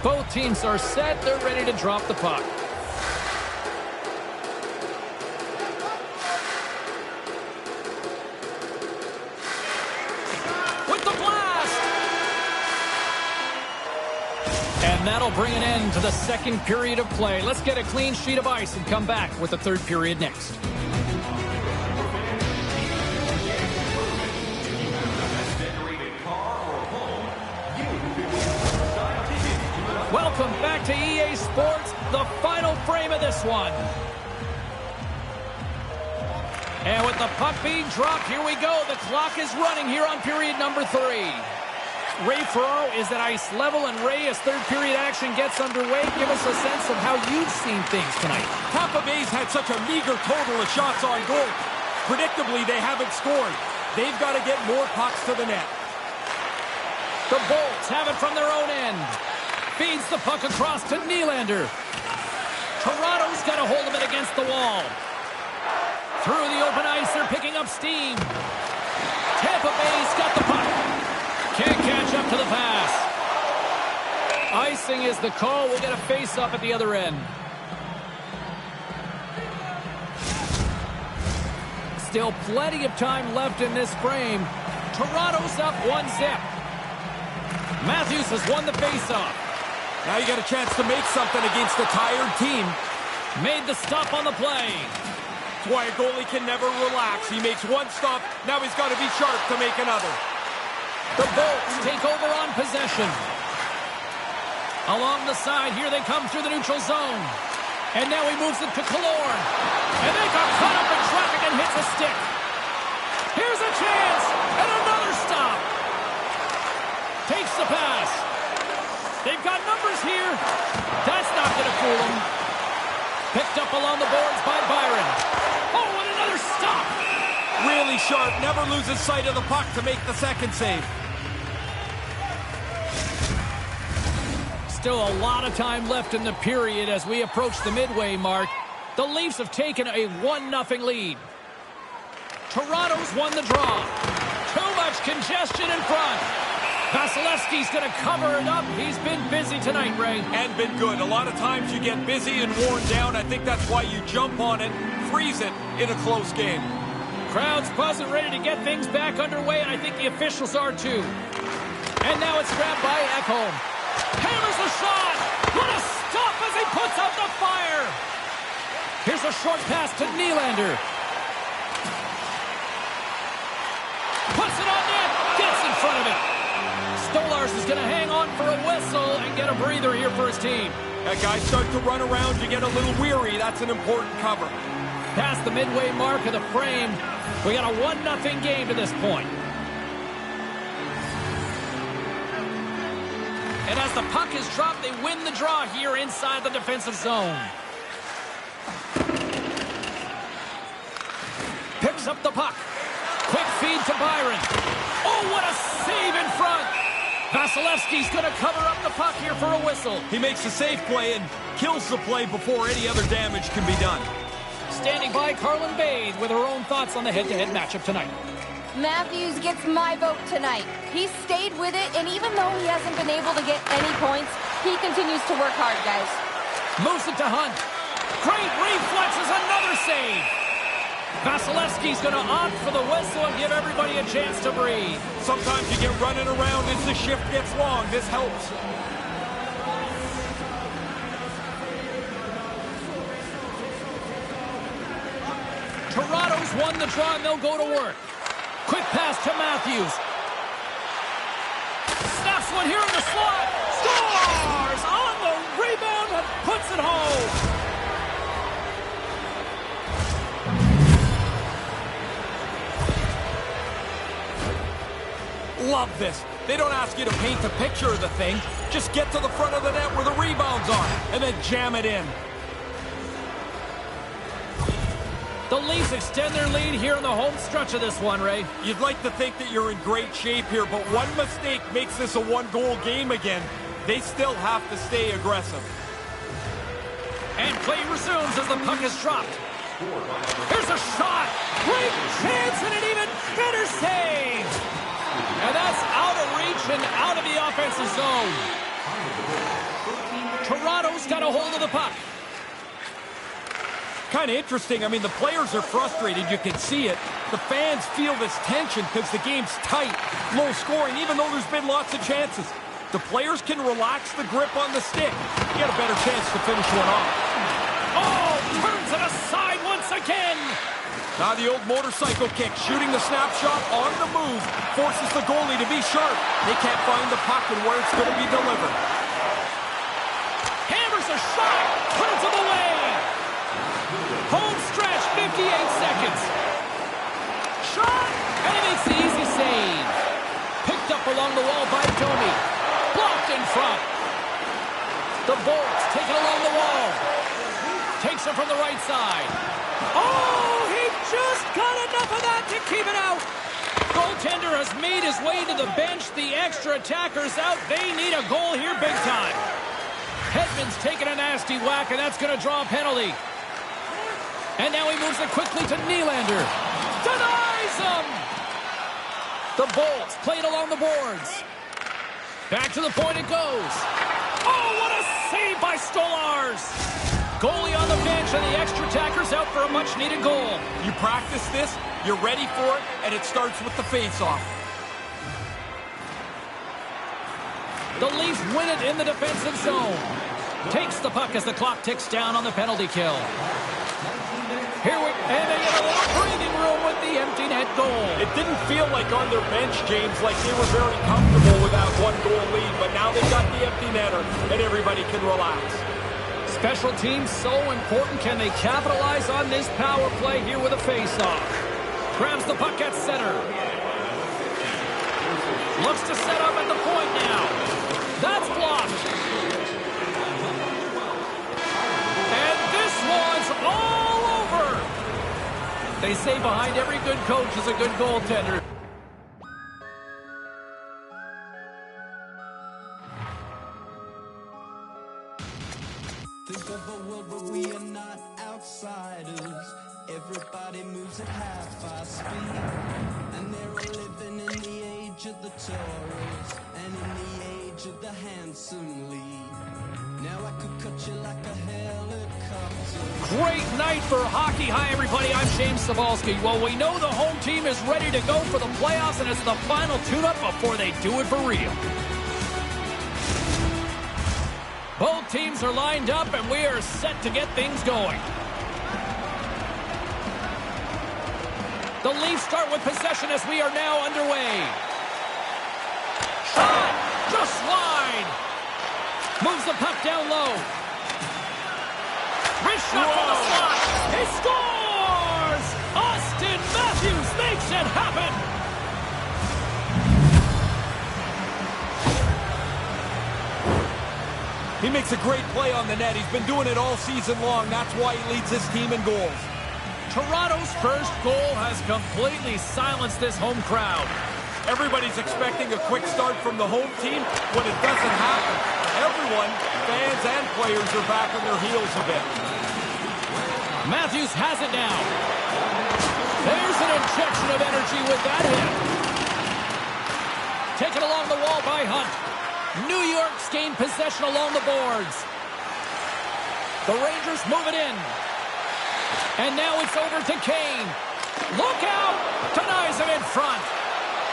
[SPEAKER 1] Both teams are set. They're ready to drop the puck. With the blast! And that'll bring an end to the second period of play. Let's get a clean sheet of ice and come back with the third period next. Welcome back to EA Sports, the final frame of this one. And with the puck being dropped, here we go. The clock is running here on period number 3. Ray Ferraro is at ice level, and Ray, as third period action gets underway, give us a sense of how you've seen things tonight.
[SPEAKER 2] Tampa Bay's had such a meager total of shots on goal. Predictably, they haven't scored. They've got to get more pucks to the net.
[SPEAKER 1] The Bolts have it from their own end. Feeds the puck across to Nylander. Toronto's got a hold of it against the wall. Through the open ice, they're picking up steam. Tampa Bay's got the puck. Can't catch up to the pass. Icing is the call. We'll get a face-up at the other end. Still plenty of time left in this frame. Toronto's up 1-0. Matthews has won the face-off.
[SPEAKER 2] Now you got a chance to make something against a tired team.
[SPEAKER 1] Made the stop on the play.
[SPEAKER 2] That's why a goalie can never relax. He makes one stop, now he's got to be sharp to make another.
[SPEAKER 1] The Bolts take over on possession. Along the side, here they come through the neutral zone. And now he moves it to Killorn. And they got caught up in traffic and hits a stick. Here's a chance, and another stop. Takes the pass. They've got numbers here. That's not going to fool them. Picked up along the boards by Byron. Oh, and another stop.
[SPEAKER 2] Really sharp. Never loses sight of the puck to make the second save.
[SPEAKER 1] Still a lot of time left in the period as we approach the midway mark. The Leafs have taken a 1-0 lead. Toronto's won the draw. Too much congestion in front. Vasilevsky's going to cover it up. He's been busy tonight, Ray.
[SPEAKER 2] And been good. A lot of times you get busy and worn down. I think that's why you jump on it, freeze it in a close game.
[SPEAKER 1] Crowd's buzzing, ready to get things back underway, and I think the officials are too. And now it's grabbed by Ekholm. Hammers the shot! What a stop as he puts out the fire! Here's a short pass to Nylander. Puts it on net, gets in front of it. Stolarz is going to hang on for a whistle and get a breather here for his team.
[SPEAKER 2] That guys start to run around, you get a little weary. That's an important cover.
[SPEAKER 1] Past the midway mark of the frame, we got a 1-0 game to this point. And as the puck is dropped, they win the draw here inside the defensive zone. Picks up the puck. Quick feed to Byron. Oh, what a save in front. Vasilevsky's going to cover up the puck here for a whistle.
[SPEAKER 2] He makes a safe play and kills the play before any other damage can be done.
[SPEAKER 1] Standing by, Carlin Bade with her own thoughts on the head-to-head matchup tonight.
[SPEAKER 4] Matthews gets my vote tonight. He stayed with it, and even though he hasn't been able to get any points, he continues to work hard, guys.
[SPEAKER 1] Moves it to Hunt. Great reflexes, another save. Vasilevsky's going to opt for the whistle and give everybody a chance to breathe.
[SPEAKER 2] Sometimes you get running around as the shift gets long. This helps.
[SPEAKER 1] Toronto's won the draw, and they'll go to work. Quick pass to Matthews. Snaps one here in the slot. Scores! On the rebound and puts it home.
[SPEAKER 2] Love this. They don't ask you to paint a picture of the thing. Just get to the front of the net where the rebounds are and then jam it in.
[SPEAKER 1] The Leafs extend their lead here in the home stretch of this one, Ray.
[SPEAKER 2] You'd like to think that you're in great shape here, but one mistake makes this a one-goal game again. They still have to stay aggressive.
[SPEAKER 1] And play resumes as the puck is dropped. Here's a shot. Great chance and an even better save. And that's out of reach and out of the offensive zone. Toronto's got a hold of the puck.
[SPEAKER 2] Kind of interesting. I mean, the players are frustrated. You can see it. The fans feel this tension because the game's tight, low scoring, even though there's been lots of chances. The players can relax the grip on the stick. You get a better chance to finish one off.
[SPEAKER 1] Oh, turns it aside once again.
[SPEAKER 2] Now the old motorcycle kick, shooting the snapshot on the move, forces the goalie to be sharp. They can't find the puck and where it's going to be delivered.
[SPEAKER 1] Hammers a shot, turns it away. Home stretch, 58 seconds. Shot, and he makes the easy save. Picked up along the wall by Domi. Blocked in front. The Bolts take it along the wall. Takes it from the right side. Oh, he just got enough of that to keep it out. Goaltender has made his way to the bench. The extra attackers out. They need a goal here big time. Hedman's taking a nasty whack, and that's going to draw a penalty. And now he moves it quickly to Nylander. Denies him! The Bolts played along the boards. Back to the point it goes. Oh, what a save by Stolarz! Goalie on the bench and the extra attackers out for a much-needed goal.
[SPEAKER 2] You practice this, you're ready for it, and it starts with the face-off.
[SPEAKER 1] The Leafs win it in the defensive zone. Takes the puck as the clock ticks down on the penalty kill. And they get a little breathing room with the empty net goal.
[SPEAKER 2] It didn't feel like on their bench, James, like they were very comfortable with that one-goal lead, but now they've got the empty netter, and everybody can relax.
[SPEAKER 1] Special teams so important. Can they capitalize on this power play here with a face-off? Grabs the puck at center. Looks to set up at the point now. That's blocked. And this one's all over. They say behind every good coach is a good goaltender.
[SPEAKER 5] Think of a world but we are not outsiders. Everybody moves at half-fast speed, and they're all living in the age of the Taurus and in the age of the handsome lead. Now I could cut you like a helicopter.
[SPEAKER 1] Great night for hockey. Hi, everybody. I'm Shane Savalski. Well, we know the home team is ready to go for the playoffs, and it's the final tune-up before they do it for real. Both teams are lined up, and we are set to get things going. The Leafs start with possession as we are now underway. Shot! Just wide! Moves the puck down low. Wrist shot from the slot. He scores! Austin Matthews makes it happen!
[SPEAKER 2] He makes a great play on the net. He's been doing it all season long. That's why he leads his team in goals.
[SPEAKER 1] Toronto's first goal has completely silenced this home crowd.
[SPEAKER 2] Everybody's expecting a quick start from the home team when it doesn't happen. Everyone, fans and players, are back on their heels a bit.
[SPEAKER 1] Matthews has it now. There's an injection of energy with that hit. Taken along the wall by Hunt. New York's gained possession along the boards. The Rangers move it in. And now it's over to Kane. Look out! Denies him in front.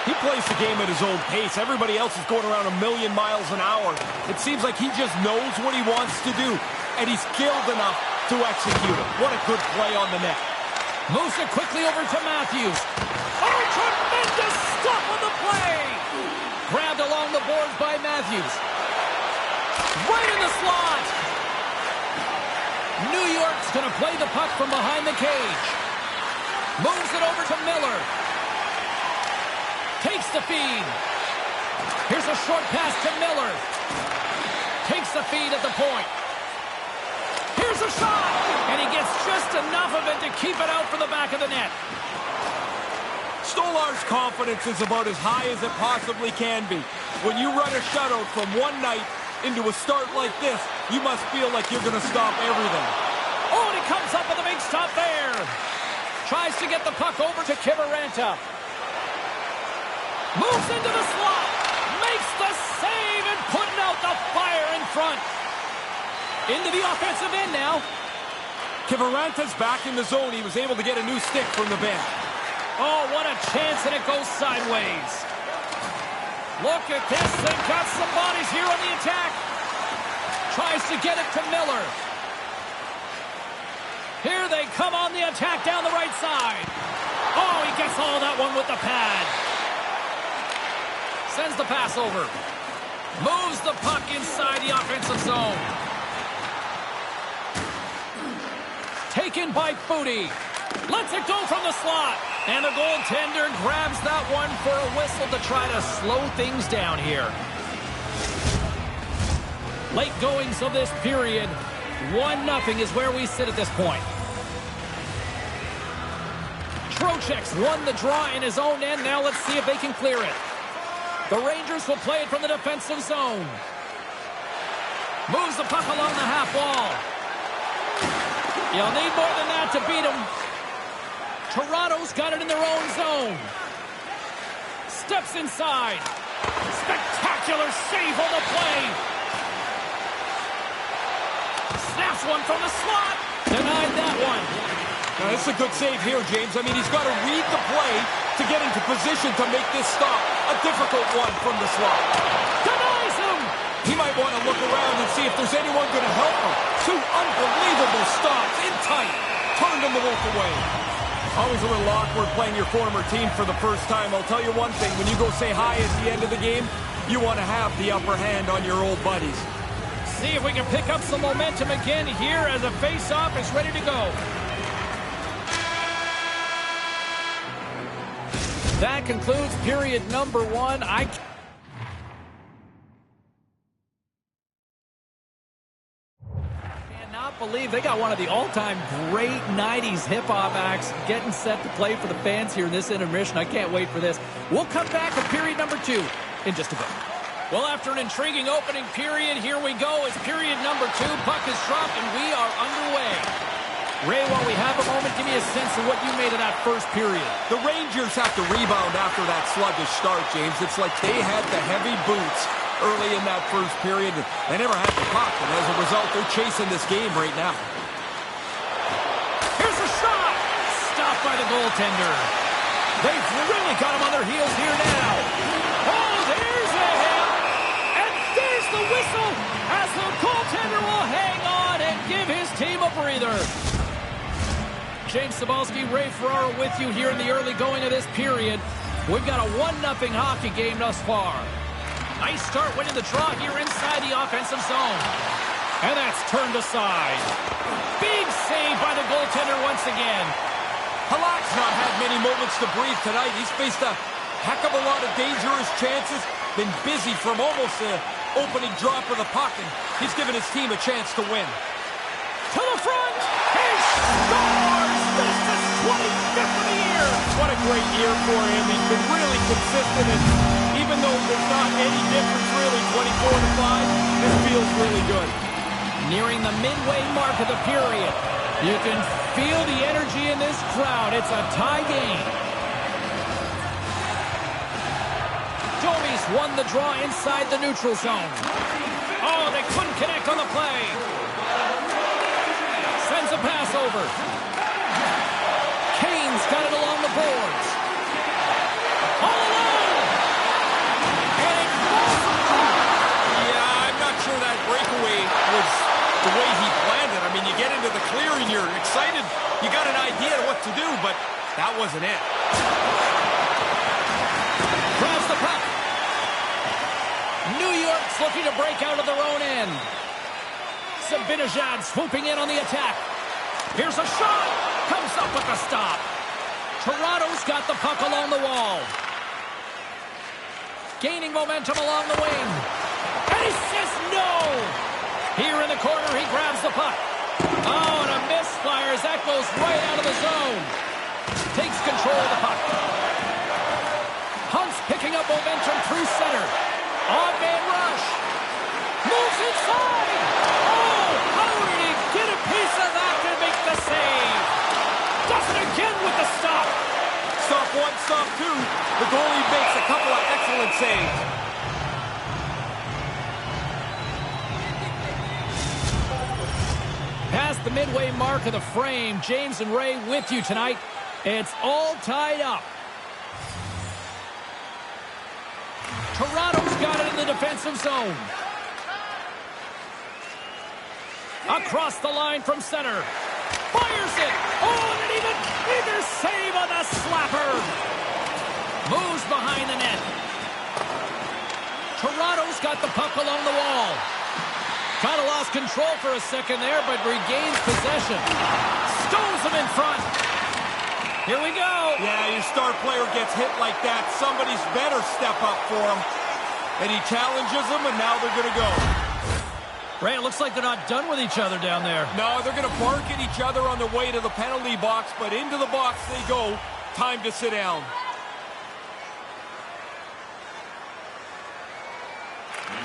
[SPEAKER 2] He plays the game at his own pace. Everybody else is going around 1,000,000 miles an hour. It seems like he just knows what he wants to do, and he's skilled enough to execute it. What a good play on the net.
[SPEAKER 1] Moves it quickly over to Matthews. Oh, tremendous stop on the play! Grabbed along the boards by Matthews. Right in the slot! New York's going to play the puck from behind the cage. Moves it over to Miller. Takes the feed. Here's a short pass to Miller. Takes the feed at the point. Here's a shot! And he gets just enough of it to keep it out from the back of the net.
[SPEAKER 2] Stolar's confidence is about as high as it possibly can be. When you run a shutout from one night into a start like this, you must feel like you're going to stop everything.
[SPEAKER 1] Oh, and he comes up with a big stop there. Tries to get the puck over to Kiviranta. Moves into the slot. Makes the save and putting out the fire in front. Into the offensive end now.
[SPEAKER 2] Kiviranta's back in the zone. He was able to get a new stick from the bench.
[SPEAKER 1] Oh, what a chance, and it goes sideways. Look at this. They've got some bodies here on the attack. Tries to get it to Miller. Here they come on the attack down the right side. Oh, he gets all that one with the pad. Sends the pass over. Moves the puck inside the offensive zone. Taken by Foudy. Lets it go from the slot. And the goaltender grabs that one for a whistle to try to slow things down here. Late goings of this period. 1-0 is where we sit at this point. Trocheck's won the draw in his own end. Now let's see if they can clear it. The Rangers will play it from the defensive zone. Moves the puck along the half wall. You'll need more than that to beat him. Toronto's got it in their own zone. Steps inside. Spectacular save on the play. Snaps one from the slot. Denied that one.
[SPEAKER 2] Now, this is a good save here, James. I mean, he's got to read the play to get into position to make this stop. A difficult one from the slot.
[SPEAKER 1] Denies him.
[SPEAKER 2] He might want to look around and see if there's anyone going to help him. Two unbelievable stops in tight. Turned him the look away. Always a little awkward playing your former team for the first time. I'll tell you one thing. When you go say hi at the end of the game, you want to have the upper hand on your old buddies.
[SPEAKER 1] See if we can pick up some momentum again here as a face-off is ready to go. That concludes period number 1. I cannot believe they got one of the all-time great 90s hip-hop acts getting set to play for the fans here in this intermission. I can't wait for this. We'll come back with period number 2 in just a bit. Well, after an intriguing opening period, here we go. It's period number 2. Puck is dropped, and we are underway. Ray, while we have a moment, give me a sense of what you made of that first period.
[SPEAKER 2] The Rangers have to rebound after that sluggish start, James. It's like they had the heavy boots early in that first period. They never had the puck, and as a result, they're chasing this game right now.
[SPEAKER 1] Here's a shot! Stopped by the goaltender. They've really got him on their heels here now. Oh, there's a hit! And there's the whistle as the goaltender will hang on and give his team a breather. James Cybulski, Ray Ferraro with you here in the early going of this period. We've got a 1-0 hockey game thus far. Nice start winning the draw here inside the offensive zone. And that's turned aside. Big save by the goaltender once again.
[SPEAKER 2] Halak's not had many moments to breathe tonight. He's faced a heck of a lot of dangerous chances. Been busy from almost the opening drop of the puck, and he's given his team a chance to win.
[SPEAKER 1] To the front. He scores! This is 25th of the year.
[SPEAKER 2] What a great year for him. He's been really consistent, and even though there's not any difference really, 24-5, this feels really good.
[SPEAKER 1] Nearing the midway mark of the period. You can feel the energy in this crowd. It's a tie game. Domi's won the draw inside the neutral zone. Oh, they couldn't connect on the play. Sends a pass over. Kane's got it along the boards. All alone. And it falls apart.
[SPEAKER 2] Yeah, I'm not sure that breakaway was the way he planned it. I mean, you get into the clearing, you're excited. You got an idea of what to do, but that wasn't it.
[SPEAKER 1] Grabs the puck. New York's looking to break out of their own end. Zibanejad swooping in on the attack. Here's a shot. Comes up with a stop. Toronto's got the puck along the wall. Gaining momentum along the wing. And he says no. Here in the corner, he grabs the puck. Oh, and a misfire as that goes right out of the zone. Takes control of the puck. Hunt's picking up momentum through center. On-man rush. Moves inside. Oh, how did he get a piece of that to make the save? Does it again with the stop.
[SPEAKER 2] Stop one, stop two. The goalie makes a couple of excellent saves.
[SPEAKER 1] Past the midway mark of the frame, James and Ray with you tonight. It's all tied up. Toronto's got it in the defensive zone. Across the line from center. Fires it. Oh, and even save on the slapper. Moves behind the net. Toronto's got the puck along the wall. Kind of lost control for a second there, but regains possession. Stones him in front. Here we go.
[SPEAKER 2] Yeah, your star player gets hit like that. Somebody's better step up for him. And he challenges them, and now they're going to go.
[SPEAKER 1] Ray, it looks like they're not done with each other down there.
[SPEAKER 2] No, they're going to bark at each other on their way to the penalty box, but into the box they go. Time to sit down.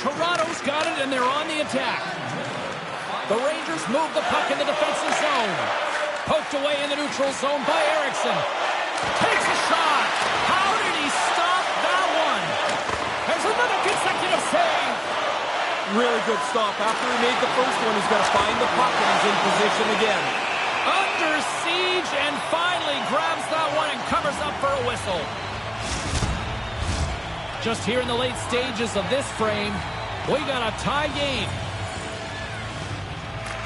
[SPEAKER 1] Toronto's got it, and they're on the attack. The Rangers move the puck in the defensive zone. Poked away in the neutral zone by Eriksson. Takes a shot. How did he stop that one? There's another consecutive save.
[SPEAKER 2] Really good stop. After he made the first one, he's got to find the puck, and he's in position again.
[SPEAKER 1] Under siege, and finally grabs that one and covers up for a whistle. Just here in the late stages of this frame, we got a tie game.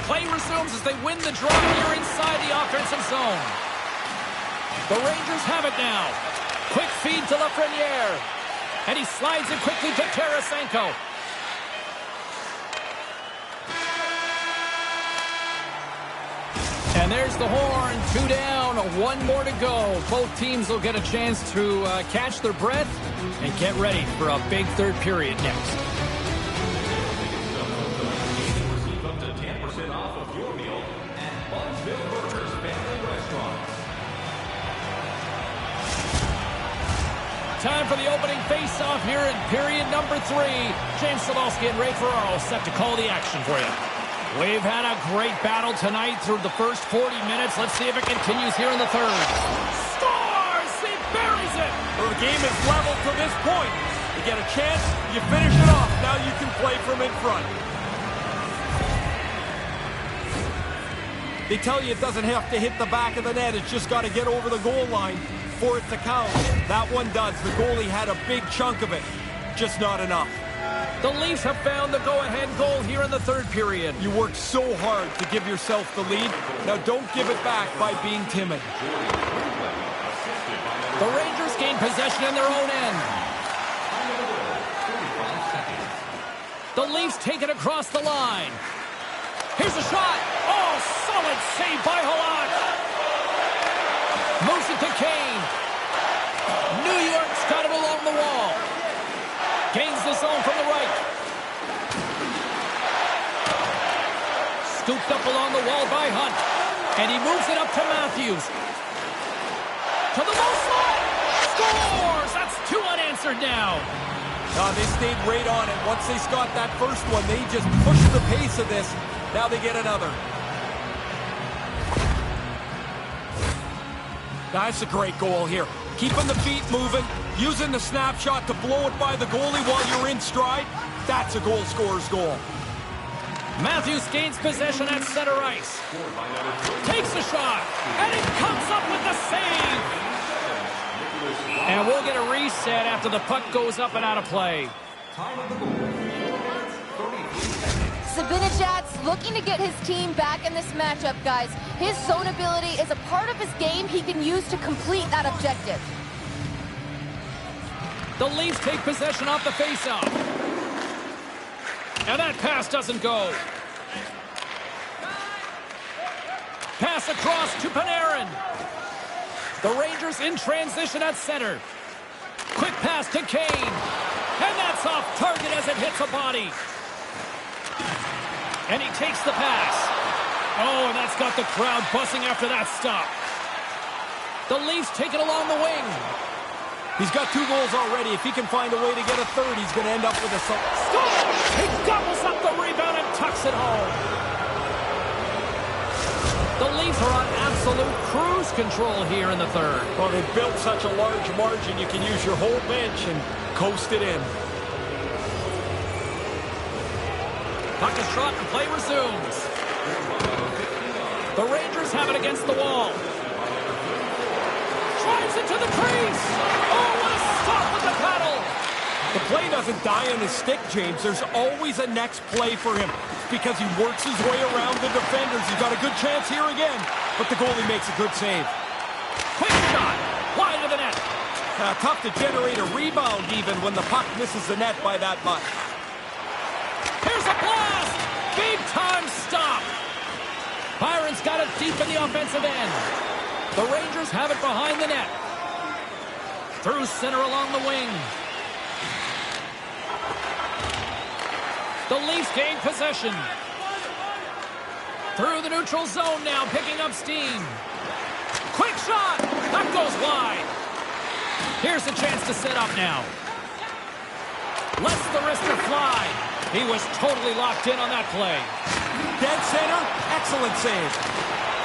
[SPEAKER 1] Play resumes as they win the draw here inside the offensive zone. The Rangers have it now. Quick feed to Lafreniere. And he slides it quickly to Tarasenko. And there's the horn. 2 down, 1 more to go. Both teams will get a chance to catch their breath and get ready for a big third period next.
[SPEAKER 3] Receive up to 10% off of your meal at Bunsville Burgers Family Restaurants.
[SPEAKER 1] Time for the opening face-off here in period number 3. James Cebulski and Ray Ferraro set to call the action for you. We've had a great battle tonight through the first 40 minutes. Let's see if it continues here in the third. Scores! He buries it!
[SPEAKER 2] Well, the game is level to this point. You get a chance, you finish it off. Now you can play from in front. They tell you it doesn't have to hit the back of the net. It's just got to get over the goal line for it to count. That one does. The goalie had a big chunk of it. Just not enough.
[SPEAKER 1] The Leafs have found the go-ahead goal here in the third period.
[SPEAKER 2] You worked so hard to give yourself the lead. Now don't give it back by being timid.
[SPEAKER 1] The Rangers gain possession in their own end. The Leafs take it across the line. Here's a shot. Oh, solid save by Halak. Moves it to Kane. New York's got it along the wall. Gains the zone from the right. Scooped up along the wall by Hunt. And he moves it up to Matthews. To the low slot. Scores! That's 2 unanswered now.
[SPEAKER 2] They stayed right on it. Once they got that first one, they just pushed the pace of this. Now they get another. That's a great goal here. Keeping the feet moving, using the snapshot to blow it by the goalie while you're in stride. That's a goal scorer's goal.
[SPEAKER 1] Matthews gains possession at center ice. Takes a shot, and he comes up with the save. And we'll get a reset after the puck goes up and out of play.
[SPEAKER 4] Zibanejad's looking to get his team back in this matchup, guys. His zone ability is a part of his game he can use to complete that objective.
[SPEAKER 1] The Leafs take possession off the faceoff. And that pass doesn't go. Pass across to Panarin. The Rangers in transition at center. Quick pass to Kane. And that's off target as it hits a body. And he takes the pass. Oh, and that's got the crowd buzzing after that stop. The Leafs take it along the wing.
[SPEAKER 2] He's got 2 goals already. If he can find a way to get a third, he's going to end up with a...
[SPEAKER 1] Score! He gobbles up the rebound and tucks it home. The Leafs are on absolute cruise control here in the third.
[SPEAKER 2] Well, they've built such a large margin, you can use your whole bench and coast it in.
[SPEAKER 1] Puck is shot and play resumes. The Rangers have it against the wall. Drives it to the crease. Oh, what a stop with the paddle.
[SPEAKER 2] The play doesn't die on his stick, James. There's always a next play for him. It's because he works his way around the defenders. He's got a good chance here again, but the goalie makes a good save.
[SPEAKER 1] Quick shot. Wide of the net.
[SPEAKER 2] Tough to generate a rebound even when the puck misses the net by that much.
[SPEAKER 1] Here's a blast. Big time stop. Byron's got it deep in the offensive end. The Rangers have it behind the net. Through center along the wing. The Leafs gain possession. Through the neutral zone now, picking up steam. Quick shot. That goes wide. Here's a chance to set up now. Lets the wrister fly. He was totally locked in on that play.
[SPEAKER 2] Dead center, excellent save.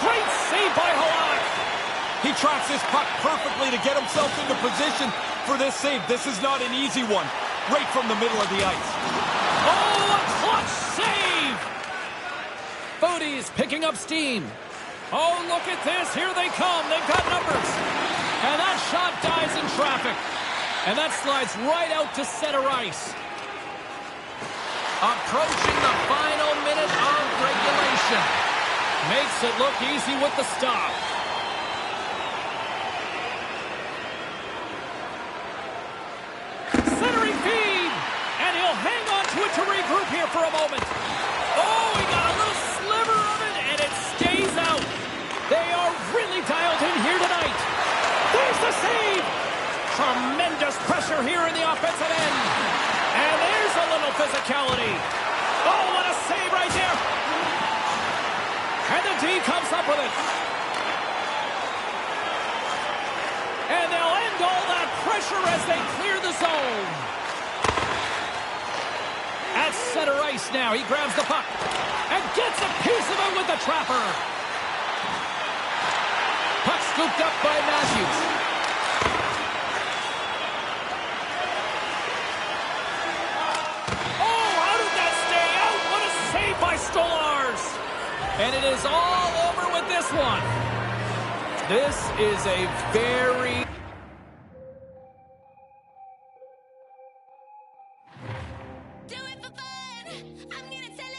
[SPEAKER 1] Great save by Halak.
[SPEAKER 2] He tracks this puck perfectly to get himself into position for this save. This is not an easy one. Right from the middle of the ice.
[SPEAKER 1] Oh, a clutch save! Bodie's picking up steam. Oh, look at this. Here they come. They've got numbers. And that shot dies in traffic. And that slides right out to center ice. Approaching the final minute of regulation. Makes it look easy with the stop. Centering feed. And he'll hang on to it to regroup here for a moment. Oh, he got a little sliver of it, and it stays out. They are really dialed in here tonight. There's the save. Tremendous pressure here in the offensive end. And there's a little physicality. Oh, what a save right there. And the D comes up with it. And they'll end all that pressure pressure as they clear the zone. At center ice now, he grabs the puck and gets a piece of it with the trapper. Puck scooped up by Matthews. Oh, how did that stay out? What a save by Stolarz. And it is all over with this one. This is a very...
[SPEAKER 5] Do it for fun. I'm gonna tell